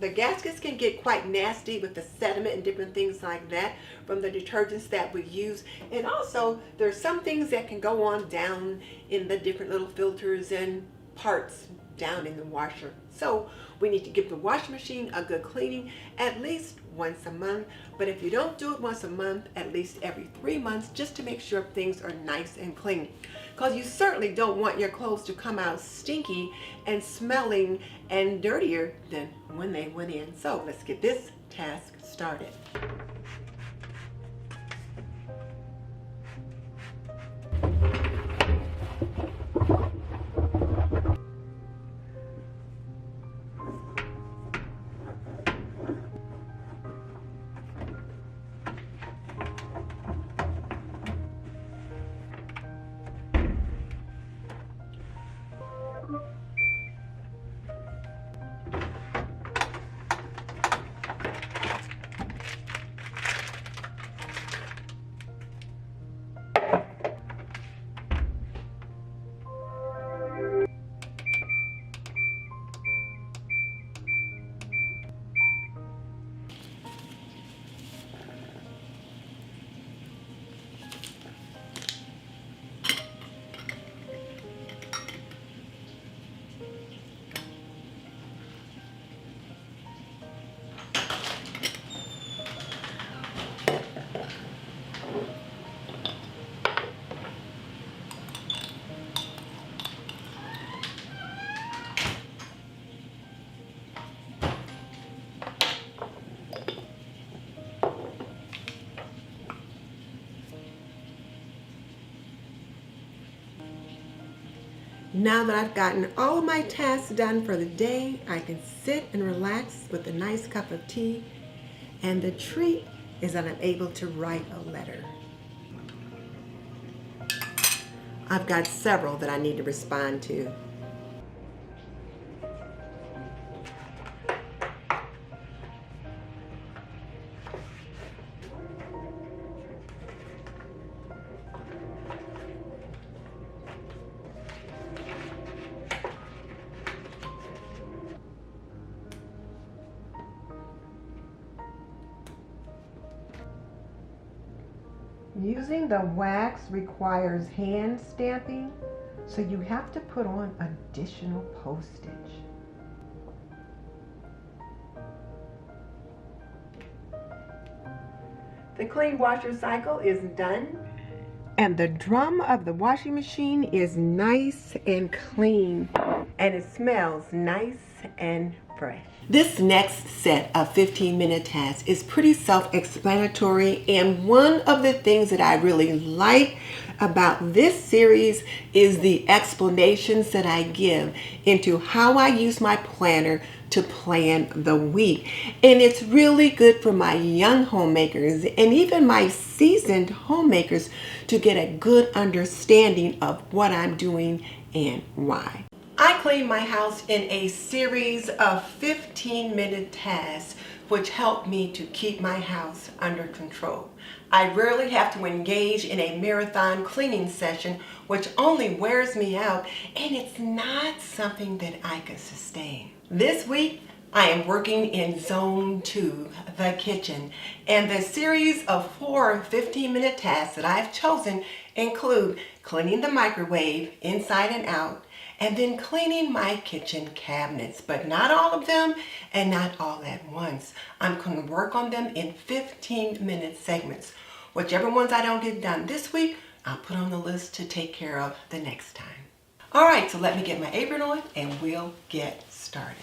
the gaskets can get quite nasty with the sediment and different things like that from the detergents that we use. And also, there's some things that can go on down in the different little filters and parts down in the washer. So we need to give the washing machine a good cleaning at least once a month. But if you don't do it once a month, at least every 3 months, just to make sure things are nice and clean. Because you certainly don't want your clothes to come out stinky and smelling and dirtier than when they went in. So let's get this task started. Now that I've gotten all of my tasks done for the day, I can sit and relax with a nice cup of tea, and the treat is that I'm able to write a letter. I've got several that I need to respond to. Using the wax requires hand stamping, so you have to put on additional postage. The clean washer cycle is done, and the drum of the washing machine is nice and clean, and it smells nice and fresh. This next set of 15-minute tasks is pretty self-explanatory, and one of the things that I really like about this series is the explanations that I give into how I use my planner to plan the week. And it's really good for my young homemakers and even my seasoned homemakers to get a good understanding of what I'm doing and why. I clean my house in a series of 15-minute tasks which help me to keep my house under control. I rarely have to engage in a marathon cleaning session, which only wears me out, and it's not something that I can sustain. This week, I am working in Zone 2, the kitchen, and the series of 4 15-minute tasks that I've chosen include cleaning the microwave inside and out, and then cleaning my kitchen cabinets, but not all of them and not all at once. I'm going to work on them in 15-minute segments. Whichever ones I don't get done this week, I'll put on the list to take care of the next time. All right, so let me get my apron on and we'll get started.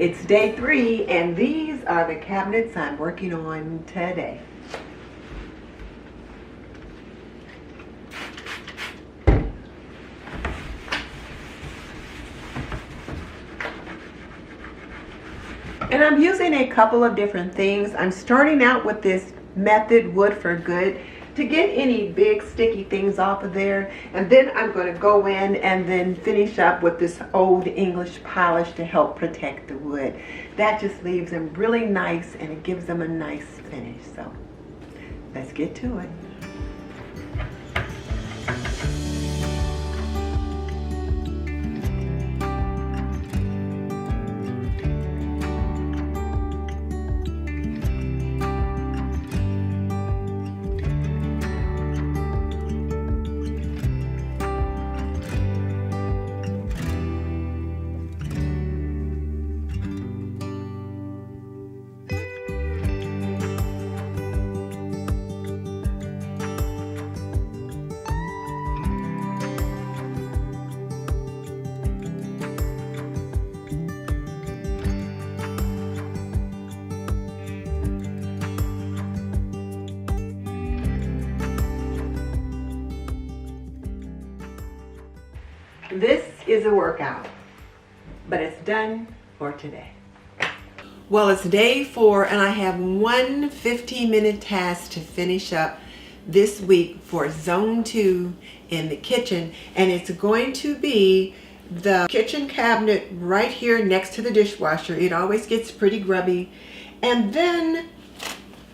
It's day 3, and these are the cabinets I'm working on today. And I'm using a couple of different things. I'm starting out with this Method Wood for Good to get any big sticky things off of there, and then I'm going to go in and then finish up with this Old English polish to help protect the wood. That just leaves them really nice and it gives them a nice finish. So let's get to it. This is a workout, but it's done for today. Well, it's day 4 and I have one 15-minute task to finish up this week for zone 2 in the kitchen, and it's going to be the kitchen cabinet right here next to the dishwasher. It always gets pretty grubby. And then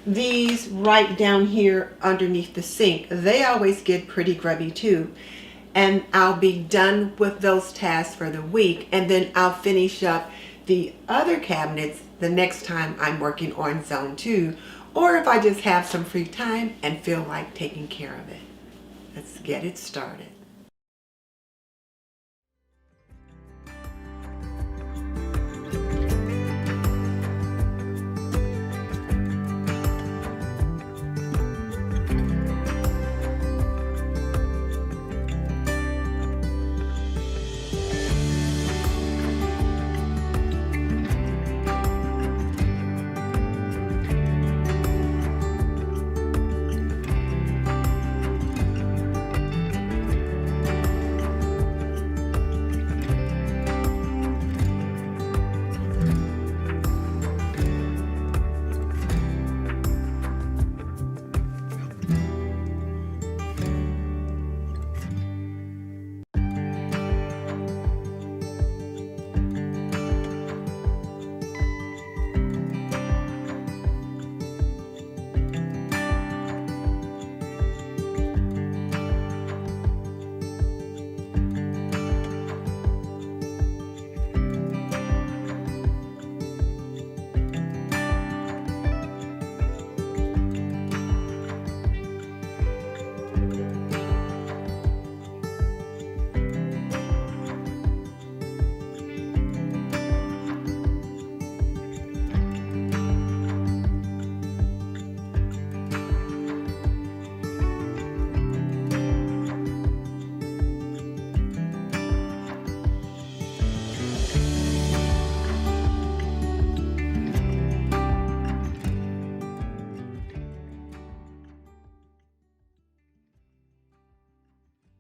these right down here underneath the sink, they always get pretty grubby too. And I'll be done with those tasks for the week, and then I'll finish up the other cabinets the next time I'm working on zone 2, or if I just have some free time and feel like taking care of it. Let's get it started.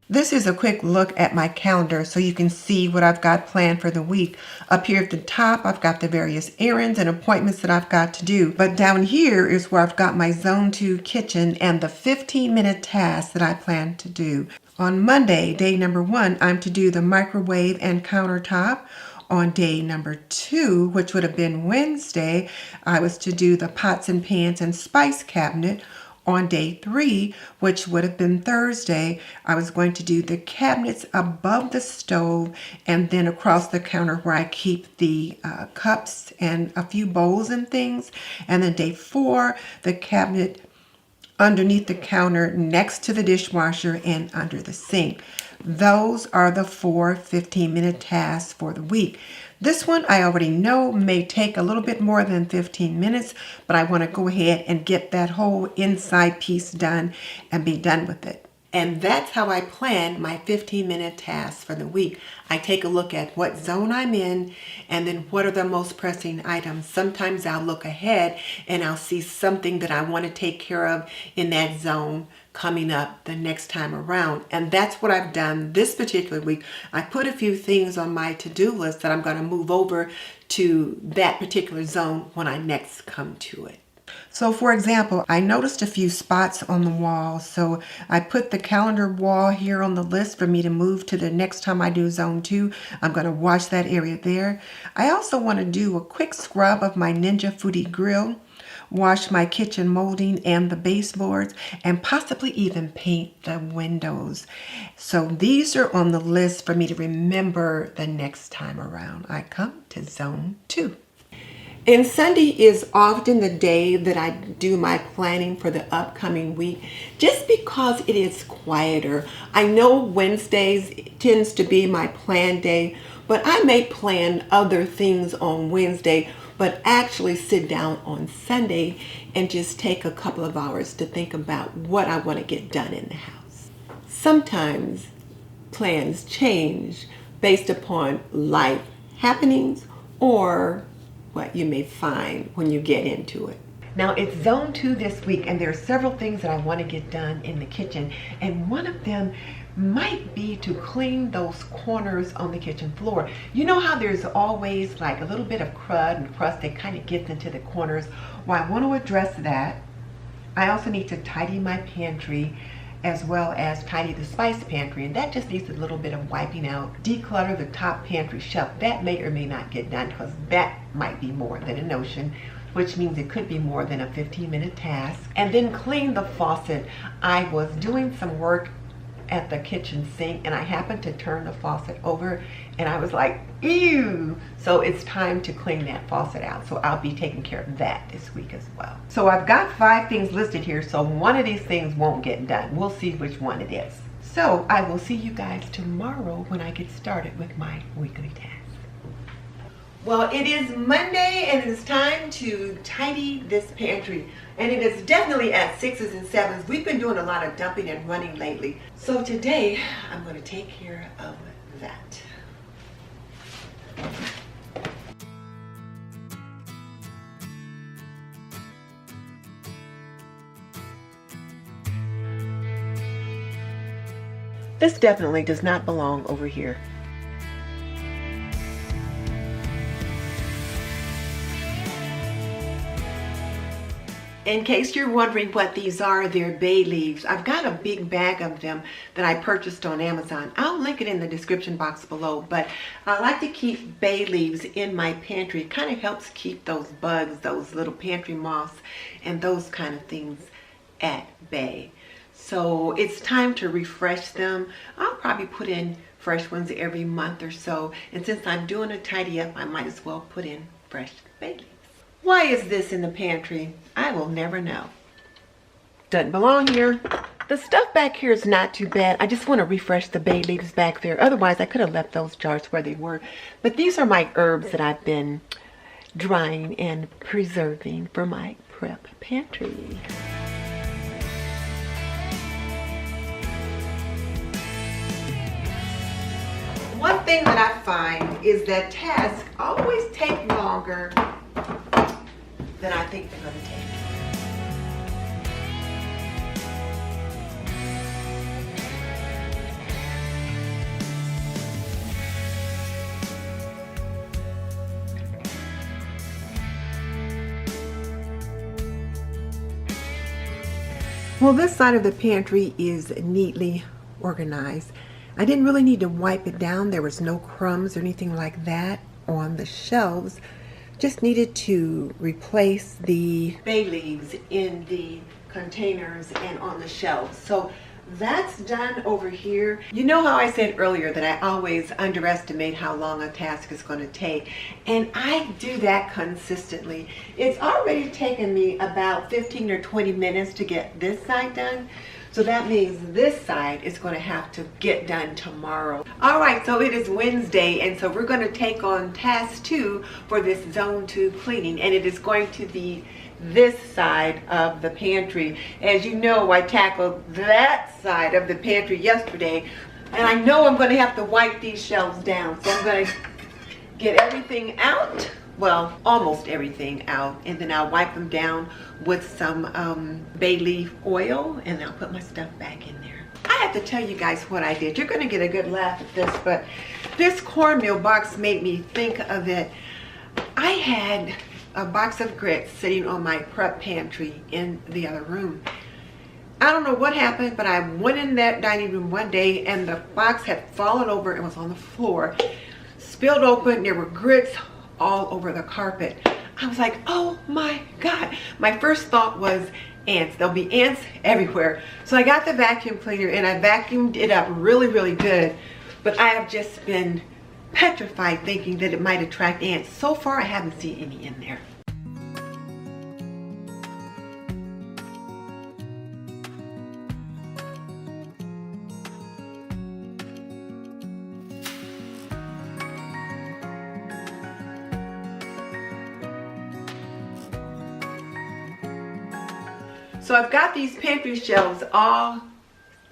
This is a quick look at my calendar so you can see what I've got planned for the week. Up here at the top, I've got the various errands and appointments that I've got to do. But down here is where I've got my zone 2 kitchen and the 15-minute task that I plan to do. On Monday, day number 1, I'm to do the microwave and countertop. On day number 2, which would have been Wednesday, I was to do the pots and pans and spice cabinet. On day 3, which would have been Thursday, I was going to do the cabinets above the stove and then across the counter where I keep the cups and a few bowls and things. And then day 4, the cabinet underneath the counter next to the dishwasher and under the sink. Those are the 4 15-minute tasks for the week. This one I already know may take a little bit more than 15 minutes, but I want to go ahead and get that whole inside piece done and be done with it. And that's how I plan my 15-minute tasks for the week. I take a look at what zone I'm in and then what are the most pressing items. Sometimes I'll look ahead and I'll see something that I want to take care of in that zone coming up the next time around. And that's what I've done this particular week. I put a few things on my to-do list that I'm going to move over to that particular zone when I next come to it. So for example, I noticed a few spots on the wall, so I put the calendar wall here on the list for me to move to the next time I do zone 2. I'm going to wash that area there. I also want to do a quick scrub of my Ninja Foodie grill, wash my kitchen molding and the baseboards, and possibly even paint the windows. So these are on the list for me to remember the next time around I come to zone 2. And Sunday is often the day that I do my planning for the upcoming week, just because it is quieter. I know Wednesdays tends to be my plan day, but I may plan other things on Wednesday, but actually sit down on Sunday and just take a couple of hours to think about what I want to get done in the house. Sometimes plans change based upon life happenings or what you may find when you get into it. Now it's zone 2 this week, and there are several things that I want to get done in the kitchen, and one of them might be to clean those corners on the kitchen floor. You know how there's always like a little bit of crud and crust that kind of gets into the corners? Well, I want to address that. I also need to tidy my pantry as well as tidy the spice pantry, and that just needs a little bit of wiping out. Declutter the top pantry shelf. That may or may not get done because that might be more than a notion, which means it could be more than a 15-minute task. And then clean the faucet. I was doing some work at the kitchen sink and I happened to turn the faucet over and I was like, ew! So it's time to clean that faucet out. So I'll be taking care of that this week as well. So I've got 5 things listed here, so one of these things won't get done. We'll see which one it is. So I will see you guys tomorrow when I get started with my weekly task. Well, it is Monday and it is time to tidy this pantry. And it is definitely at 6s and 7s. We've been doing a lot of dumping and running lately. So today, I'm going to take care of that. This definitely does not belong over here. In case you're wondering what these are, they're bay leaves. I've got a big bag of them that I purchased on Amazon. I'll link it in the description box below, but I like to keep bay leaves in my pantry. It kind of helps keep those bugs, those little pantry moths, and those kind of things at bay. So it's time to refresh them. I'll probably put in fresh ones every month or so. And since I'm doing a tidy up, I might as well put in fresh bay leaves. Why is this in the pantry? I will never know. Doesn't belong here. The stuff back here is not too bad. I just want to refresh the bay leaves back there. Otherwise, I could have left those jars where they were. But these are my herbs that I've been drying and preserving for my prep pantry. One thing that I find is that tasks always take longer than I think they're going to take. Well, this side of the pantry is neatly organized. I didn't really need to wipe it down. There was no crumbs or anything like that on the shelves. Just needed to replace the bay leaves in the containers and on the shelves. So that's done over here. You know how I said earlier that I always underestimate how long a task is going to take, and I do that consistently. It's already taken me about 15 or 20 minutes to get this side done. So that means this side is going to have to get done tomorrow. All right, so it is Wednesday, and so we're going to take on task 2 for this zone 2 cleaning, and it is going to be this side of the pantry. As you know, I tackled that side of the pantry yesterday, and I know I'm going to have to wipe these shelves down. So I'm going to get everything out. Well, almost everything out, and then I'll wipe them down with some bay leaf oil, and I'll put my stuff back in there. I have to tell you guys what I did. You're going to get a good laugh at this, but this cornmeal box made me think of it. I had a box of grits sitting on my prep pantry in the other room. I don't know what happened, but I went in that dining room one day, and the box had fallen over and was on the floor, spilled open. There were grits all over the carpet. I was like, oh my God. My first thought was ants. There'll be ants everywhere. So I got the vacuum cleaner and I vacuumed it up really, really good. But I have just been petrified thinking that it might attract ants. So far, I haven't seen any in there. So I've got these pantry shelves all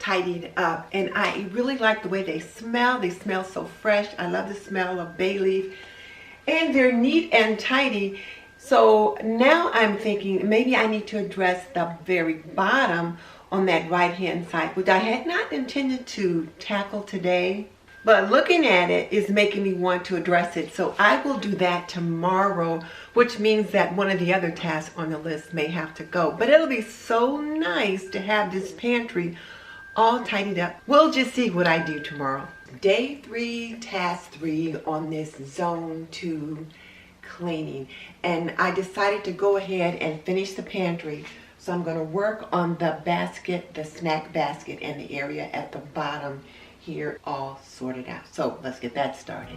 tidied up, and I really like the way they smell. They smell so fresh. I love the smell of bay leaf, and they're neat and tidy. So now I'm thinking maybe I need to address the very bottom on that right hand side, which I had not intended to tackle today. But looking at it is making me want to address it. So I will do that tomorrow, which means that one of the other tasks on the list may have to go. But it'll be so nice to have this pantry all tidied up. We'll just see what I do tomorrow. Day 3, task 3 on this zone 2 cleaning. And I decided to go ahead and finish the pantry. So I'm going to work on the basket, the snack basket, and the area at the bottom here all sorted out. So let's get that started.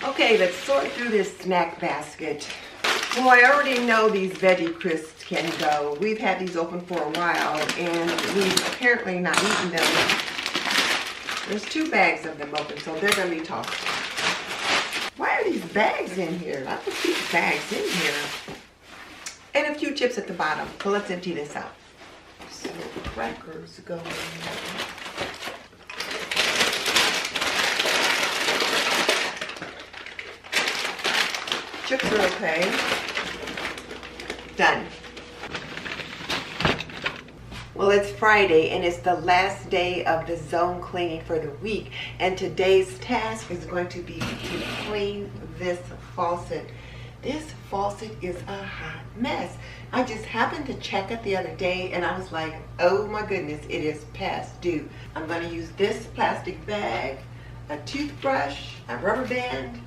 Okay, let's sort through this snack basket. Well, I already know these veggie crisps can go. We've had these open for a while and we've apparently not eaten them. There's 2 bags of them open, so they're going to be tossed. Why are these bags in here? I put these bags in here. And a few chips at the bottom. So let's empty this out. So crackers go in here. Chips are okay. Done. Well, it's Friday and it's the last day of the zone cleaning for the week. And today's task is going to be to clean this faucet. This faucet is a hot mess. I just happened to check it the other day and I was like, oh my goodness, it is past due. I'm going to use this plastic bag, a toothbrush, a rubber band,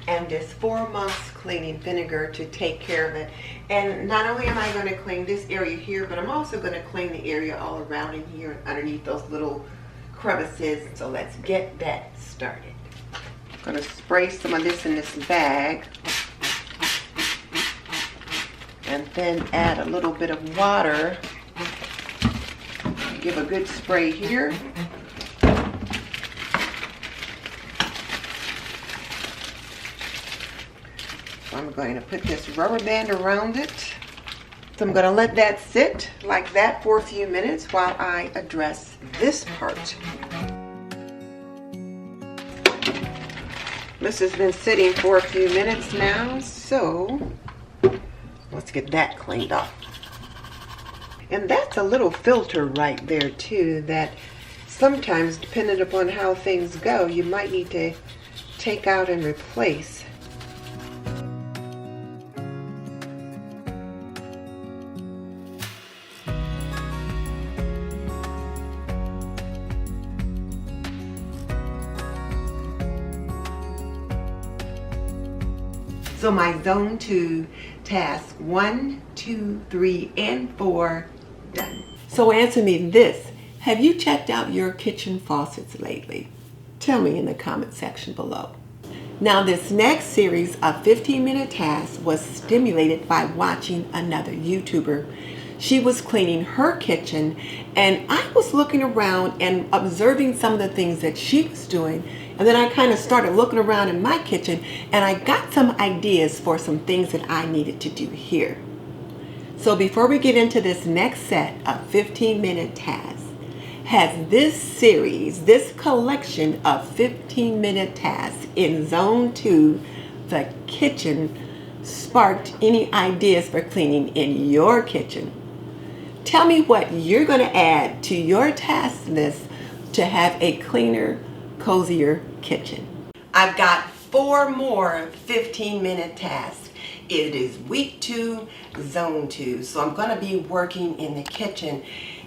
and this 4 months cleaning vinegar to take care of it. And not only am I going to clean this area here, but I'm also going to clean the area all around in here underneath those little crevices. So let's get that started. I'm going to spray some of this in this bag and then add a little bit of water. Give a good spray here. I'm going to put this rubber band around it. So I'm going to let that sit like that for a few minutes while I address this part. This has been sitting for a few minutes now, so let's get that cleaned off. And that's a little filter right there too, that sometimes depending upon how things go, you might need to take out and replace. So my zone 2 task 1, 2, 3, and 4 done. So answer me this. Have you checked out your kitchen faucets lately? Tell me in the comment section below. Now this next series of 15-minute tasks was stimulated by watching another YouTuber. She was cleaning her kitchen and I was looking around and observing some of the things that she was doing. And then I kind of started looking around in my kitchen and I got some ideas for some things that I needed to do here. So before we get into this next set of 15-minute tasks, has this series, this collection of 15-minute tasks in Zone 2, the kitchen, sparked any ideas for cleaning in your kitchen? Tell me what you're going to add to your task list to have a cleaner, cozier kitchen. I've got 4 more 15-minute tasks. It is week 2, zone 2. So I'm going to be working in the kitchen.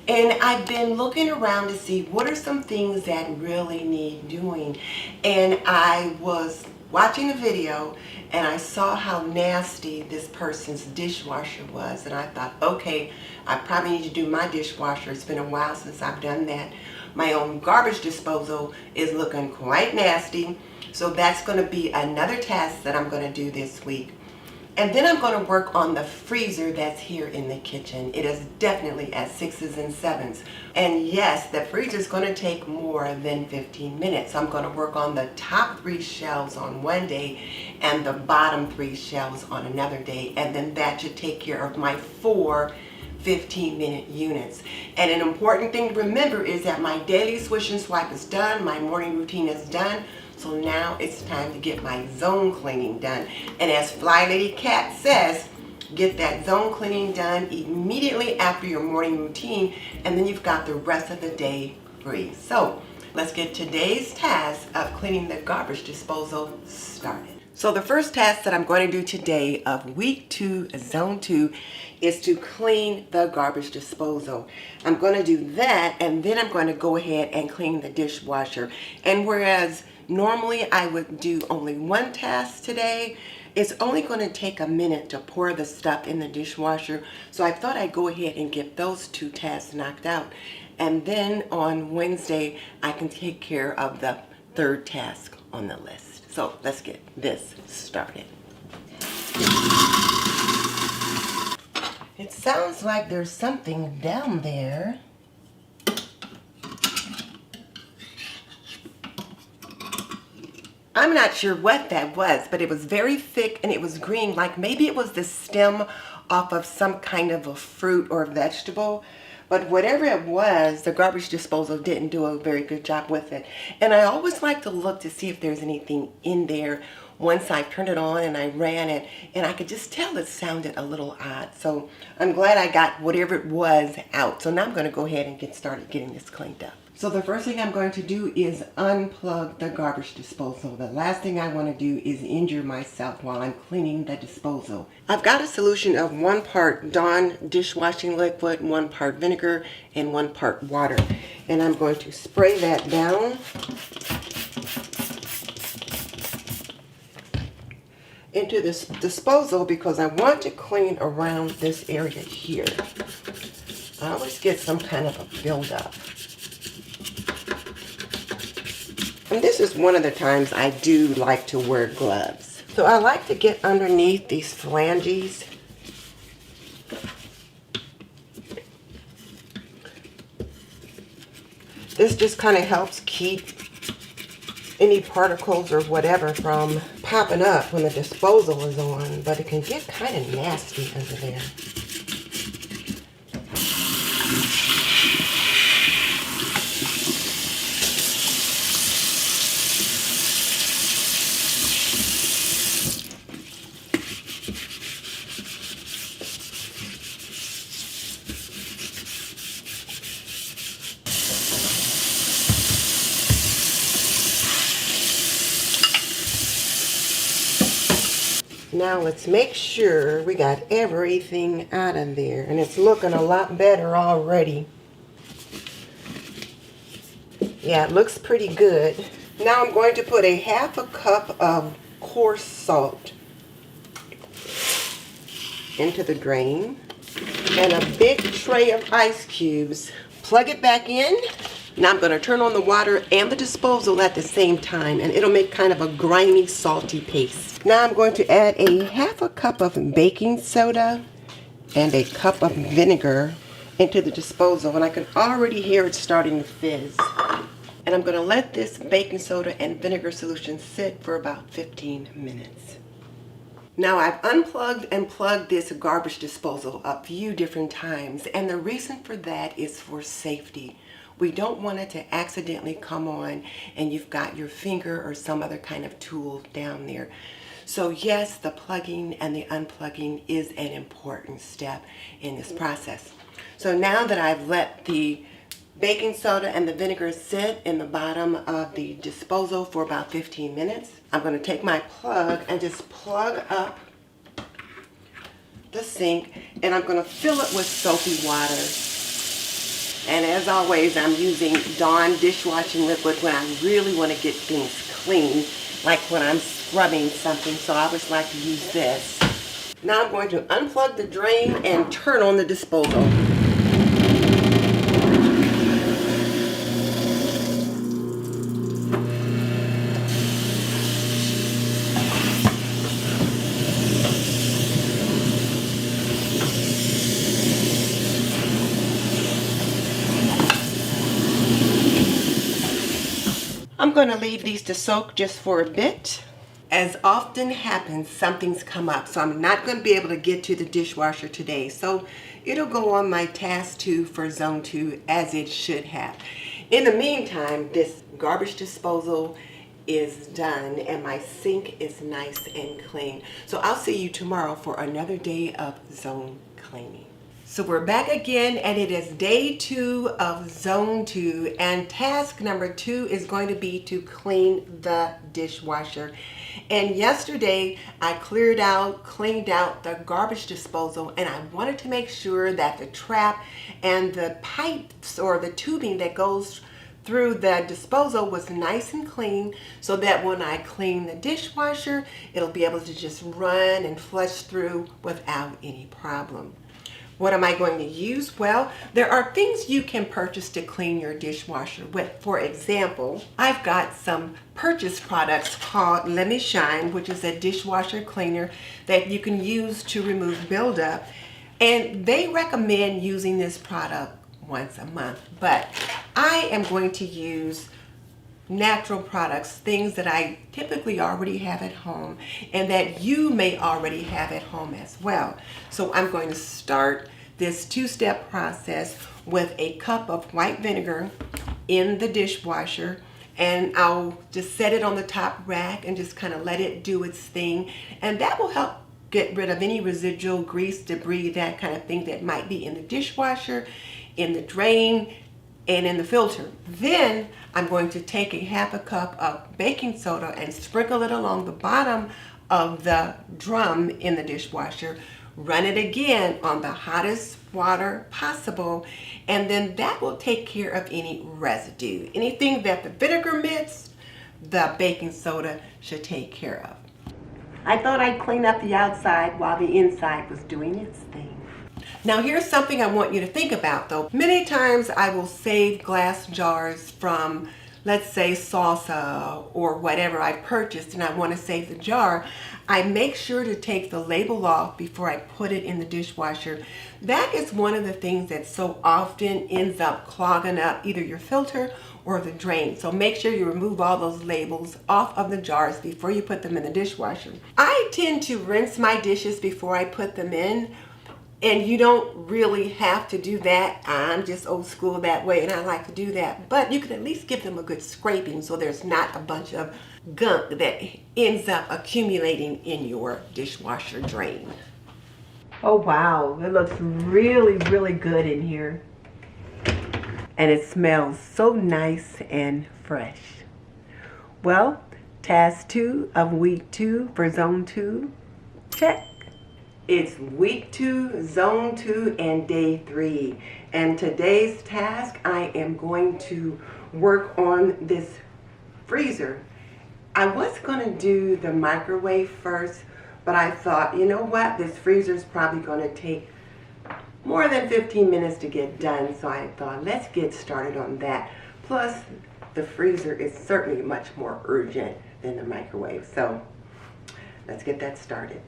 And I've been looking around to see what are some things that really need doing. And I was watching a video and I saw how nasty this person's dishwasher was. And I thought, okay, I probably need to do my dishwasher. It's been a while since I've done that. My own garbage disposal is looking quite nasty. So that's going to be another task that I'm going to do this week. And then I'm going to work on the freezer that's here in the kitchen. It is definitely at 6s and 7s. And yes, the freezer is going to take more than 15 minutes. I'm going to work on the top 3 shelves on one day and the bottom 3 shelves on another day. And then that should take care of my 4 15-minute units. And an important thing to remember is that my daily swish and swipe is done. My morning routine is done. So now it's time to get my zone cleaning done. And as Flylady Cat says, get that zone cleaning done immediately after your morning routine, and then you've got the rest of the day free. So let's get today's task of cleaning the garbage disposal started. So the first task that I'm going to do today of week 2, zone 2, is to clean the garbage disposal. I'm going to do that, and then I'm going to go ahead and clean the dishwasher. And whereas normally I would do only one task today, it's only going to take a minute to pour the stuff in the dishwasher. So I thought I'd go ahead and get those 2 tasks knocked out. And then on Wednesday, I can take care of the 3rd task on the list. So let's get this started. It sounds like there's something down there. I'm not sure what that was, but it was very thick and it was green, like maybe it was the stem off of some kind of a fruit or vegetable. But whatever it was, the garbage disposal didn't do a very good job with it. And I always like to look to see if there's anything in there once I turned it on and I ran it, and I could just tell it sounded a little odd. So I'm glad I got whatever it was out. So now I'm going to go ahead and get started getting this cleaned up. So the first thing I'm going to do is unplug the garbage disposal. The last thing I want to do is injure myself while I'm cleaning the disposal. I've got a solution of 1 part Dawn dishwashing liquid, 1 part vinegar, and 1 part water. And I'm going to spray that down into this disposal because I want to clean around this area here. I always get some kind of a buildup. And this is one of the times I do like to wear gloves. So I like to get underneath these phalanges. This just kind of helps keep any particles or whatever from popping up when the disposal is on, but it can get kind of nasty under there. Now let's make sure we got everything out of there, and it's looking a lot better already. Yeah, it looks pretty good. Now I'm going to put a 1/2 cup of coarse salt into the drain and a big tray of ice cubes. Plug it back in. Now I'm going to turn on the water and the disposal at the same time, and it'll make kind of a grimy, salty paste. Now I'm going to add a 1/2 cup of baking soda and a cup of vinegar into the disposal, and I can already hear it starting to fizz. And I'm going to let this baking soda and vinegar solution sit for about 15 minutes. Now I've unplugged and plugged this garbage disposal a few different times, and the reason for that is for safety. We don't want it to accidentally come on and you've got your finger or some other kind of tool down there. So yes, the plugging and the unplugging is an important step in this process. So now that I've let the baking soda and the vinegar sit in the bottom of the disposal for about 15 minutes, I'm going to take my plug and just plug up the sink, and I'm going to fill it with soapy water. And as always, I'm using Dawn dishwashing liquid when I really want to get things clean, like when I'm scrubbing something, so I always like to use this. Now I'm going to unplug the drain and turn on the disposal. I'm going to leave these to soak just for a bit. As often happens, something's come up, so I'm not going to be able to get to the dishwasher today. So it'll go on my task 2 for zone 2 as it should have. In the meantime, this garbage disposal is done and my sink is nice and clean. So I'll see you tomorrow for another day of zone cleaning. So we're back again and it is day 2 of zone 2, and task number 2 is going to be to clean the dishwasher. And yesterday I cleaned out the garbage disposal, and I wanted to make sure that the trap and the pipes or the tubing that goes through the disposal was nice and clean, so that when I clean the dishwasher, it'll be able to just run and flush through without any problem. What am I going to use? Well, there are things you can purchase to clean your dishwasher with. For example, I've got some purchase products called Let Me Shine, which is a dishwasher cleaner that you can use to remove buildup. And they recommend using this product once a month. But I am going to use natural products, things that I typically already have at home and that you may already have at home as well. So I'm going to start this 2-step process with a cup of white vinegar in the dishwasher, and I'll just set it on the top rack and just kind of let it do its thing, and that will help get rid of any residual grease, debris, that kind of thing that might be in the dishwasher, in the drain, and in the filter. Then I'm going to take a half a cup of baking soda and sprinkle it along the bottom of the drum in the dishwasher. Run it again on the hottest water possible, and then that will take care of any residue. Anything that the vinegar mixed, the baking soda should take care of. I thought I'd clean up the outside while the inside was doing its thing. Now here's something I want you to think about though. Many times I will save glass jars from, let's say, salsa or whatever I purchased, and I want to save the jar. I make sure to take the label off before I put it in the dishwasher. That is one of the things that so often ends up clogging up either your filter or the drain. So make sure you remove all those labels off of the jars before you put them in the dishwasher. I tend to rinse my dishes before I put them in, and you don't really have to do that. I'm just old school that way, and I like to do that. But you can at least give them a good scraping so there's not a bunch of gunk that ends up accumulating in your dishwasher drain. Oh wow, it looks really, really good in here. And it smells so nice and fresh. Well, task 2 of week 2 for zone 2, check. It's week 2, zone 2, and day 3. And today's task, I am going to work on this freezer. I was going to do the microwave first, but I thought, you know what, this freezer is probably going to take more than 15 minutes to get done. So I thought, let's get started on that. Plus, the freezer is certainly much more urgent than the microwave. So let's get that started.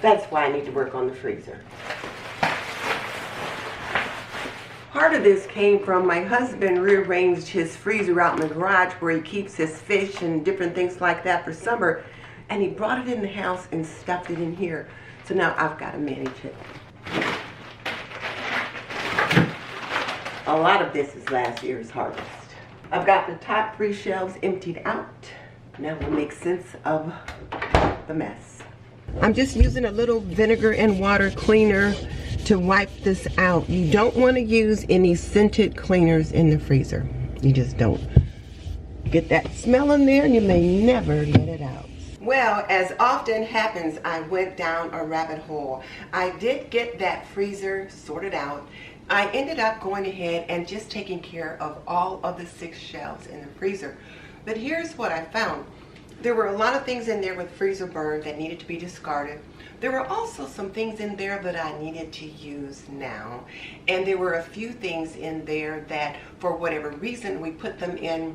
That's why I need to work on the freezer. Part of this came from my husband rearranged his freezer out in the garage where he keeps his fish and different things like that for summer, and he brought it in the house and stuffed it in here. So now I've got to manage it. A lot of this is last year's harvest. I've got the top 3 shelves emptied out. Now we'll make sense of the mess. I'm just using a little vinegar and water cleaner to wipe this out. You don't want to use any scented cleaners in the freezer. You just don't. Get that smell in there and you may never get it out. Well, as often happens, I went down a rabbit hole. I did get that freezer sorted out. I ended up going ahead and just taking care of all of the 6 shelves in the freezer. But here's what I found. There were a lot of things in there with freezer burn that needed to be discarded. There were also some things in there that I needed to use now. And there were a few things in there that, for whatever reason, we put them in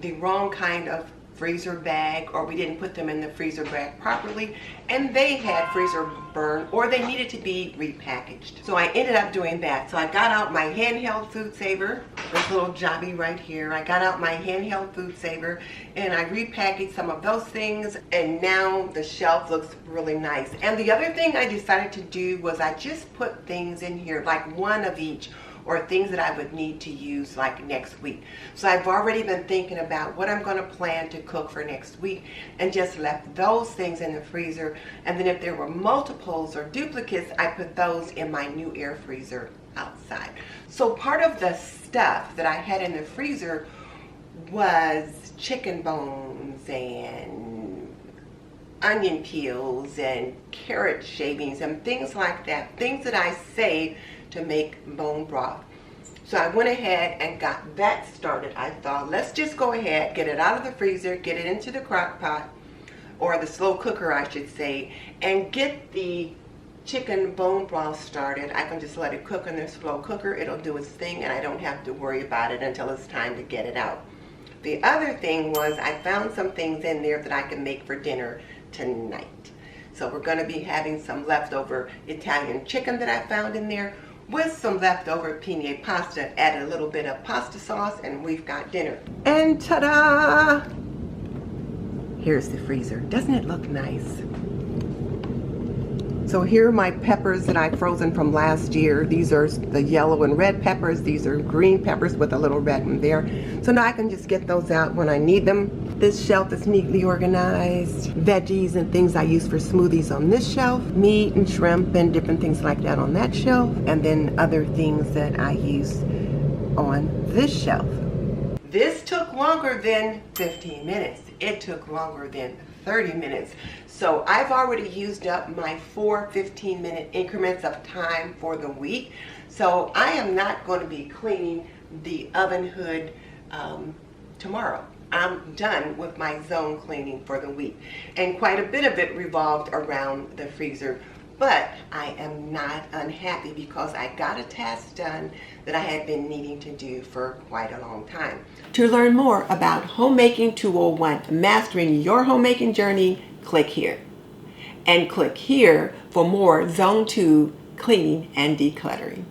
the wrong kind of freezer bag, or we didn't put them in the freezer bag properly, and they had freezer burn, or they needed to be repackaged. So I ended up doing that. So I got out my handheld food saver, this little jobby right here. I got out my handheld food saver and I repackaged some of those things, and now the shelf looks really nice. And the other thing I decided to do was I just put things in here, like one of each, or things that I would need to use like next week. So I've already been thinking about what I'm going to plan to cook for next week, and just left those things in the freezer. And then if there were multiples or duplicates, I put those in my new air freezer outside. So part of the stuff that I had in the freezer was chicken bones and onion peels and carrot shavings and things like that, things that I saved to make bone broth. So I went ahead and got that started. I thought, let's just go ahead, get it out of the freezer, get it into the crock pot, or the slow cooker I should say, and get the chicken bone broth started. I can just let it cook in the slow cooker. It'll do its thing and I don't have to worry about it until it's time to get it out. The other thing was I found some things in there that I can make for dinner tonight. So we're going to be having some leftover Italian chicken that I found in there, with some leftover penne pasta. Add a little bit of pasta sauce and we've got dinner. And ta-da! Here's the freezer. Doesn't it look nice? So here are my peppers that I frozen from last year. These are the yellow and red peppers. These are green peppers with a little red one there. So now I can just get those out when I need them. This shelf is neatly organized. Veggies and things I use for smoothies on this shelf. Meat and shrimp and different things like that on that shelf. And then other things that I use on this shelf. This took longer than 15 minutes. It took longer than 30 minutes. So I've already used up my 4 15-minute increments of time for the week. So I am not going to be cleaning the oven hood tomorrow. I'm done with my zone cleaning for the week. And quite a bit of it revolved around the freezer. But I am not unhappy because I got a task done that I had been needing to do for quite a long time. To learn more about Homemaking 201, mastering your homemaking journey, click here. And click here for more Zone 2 cleaning and decluttering.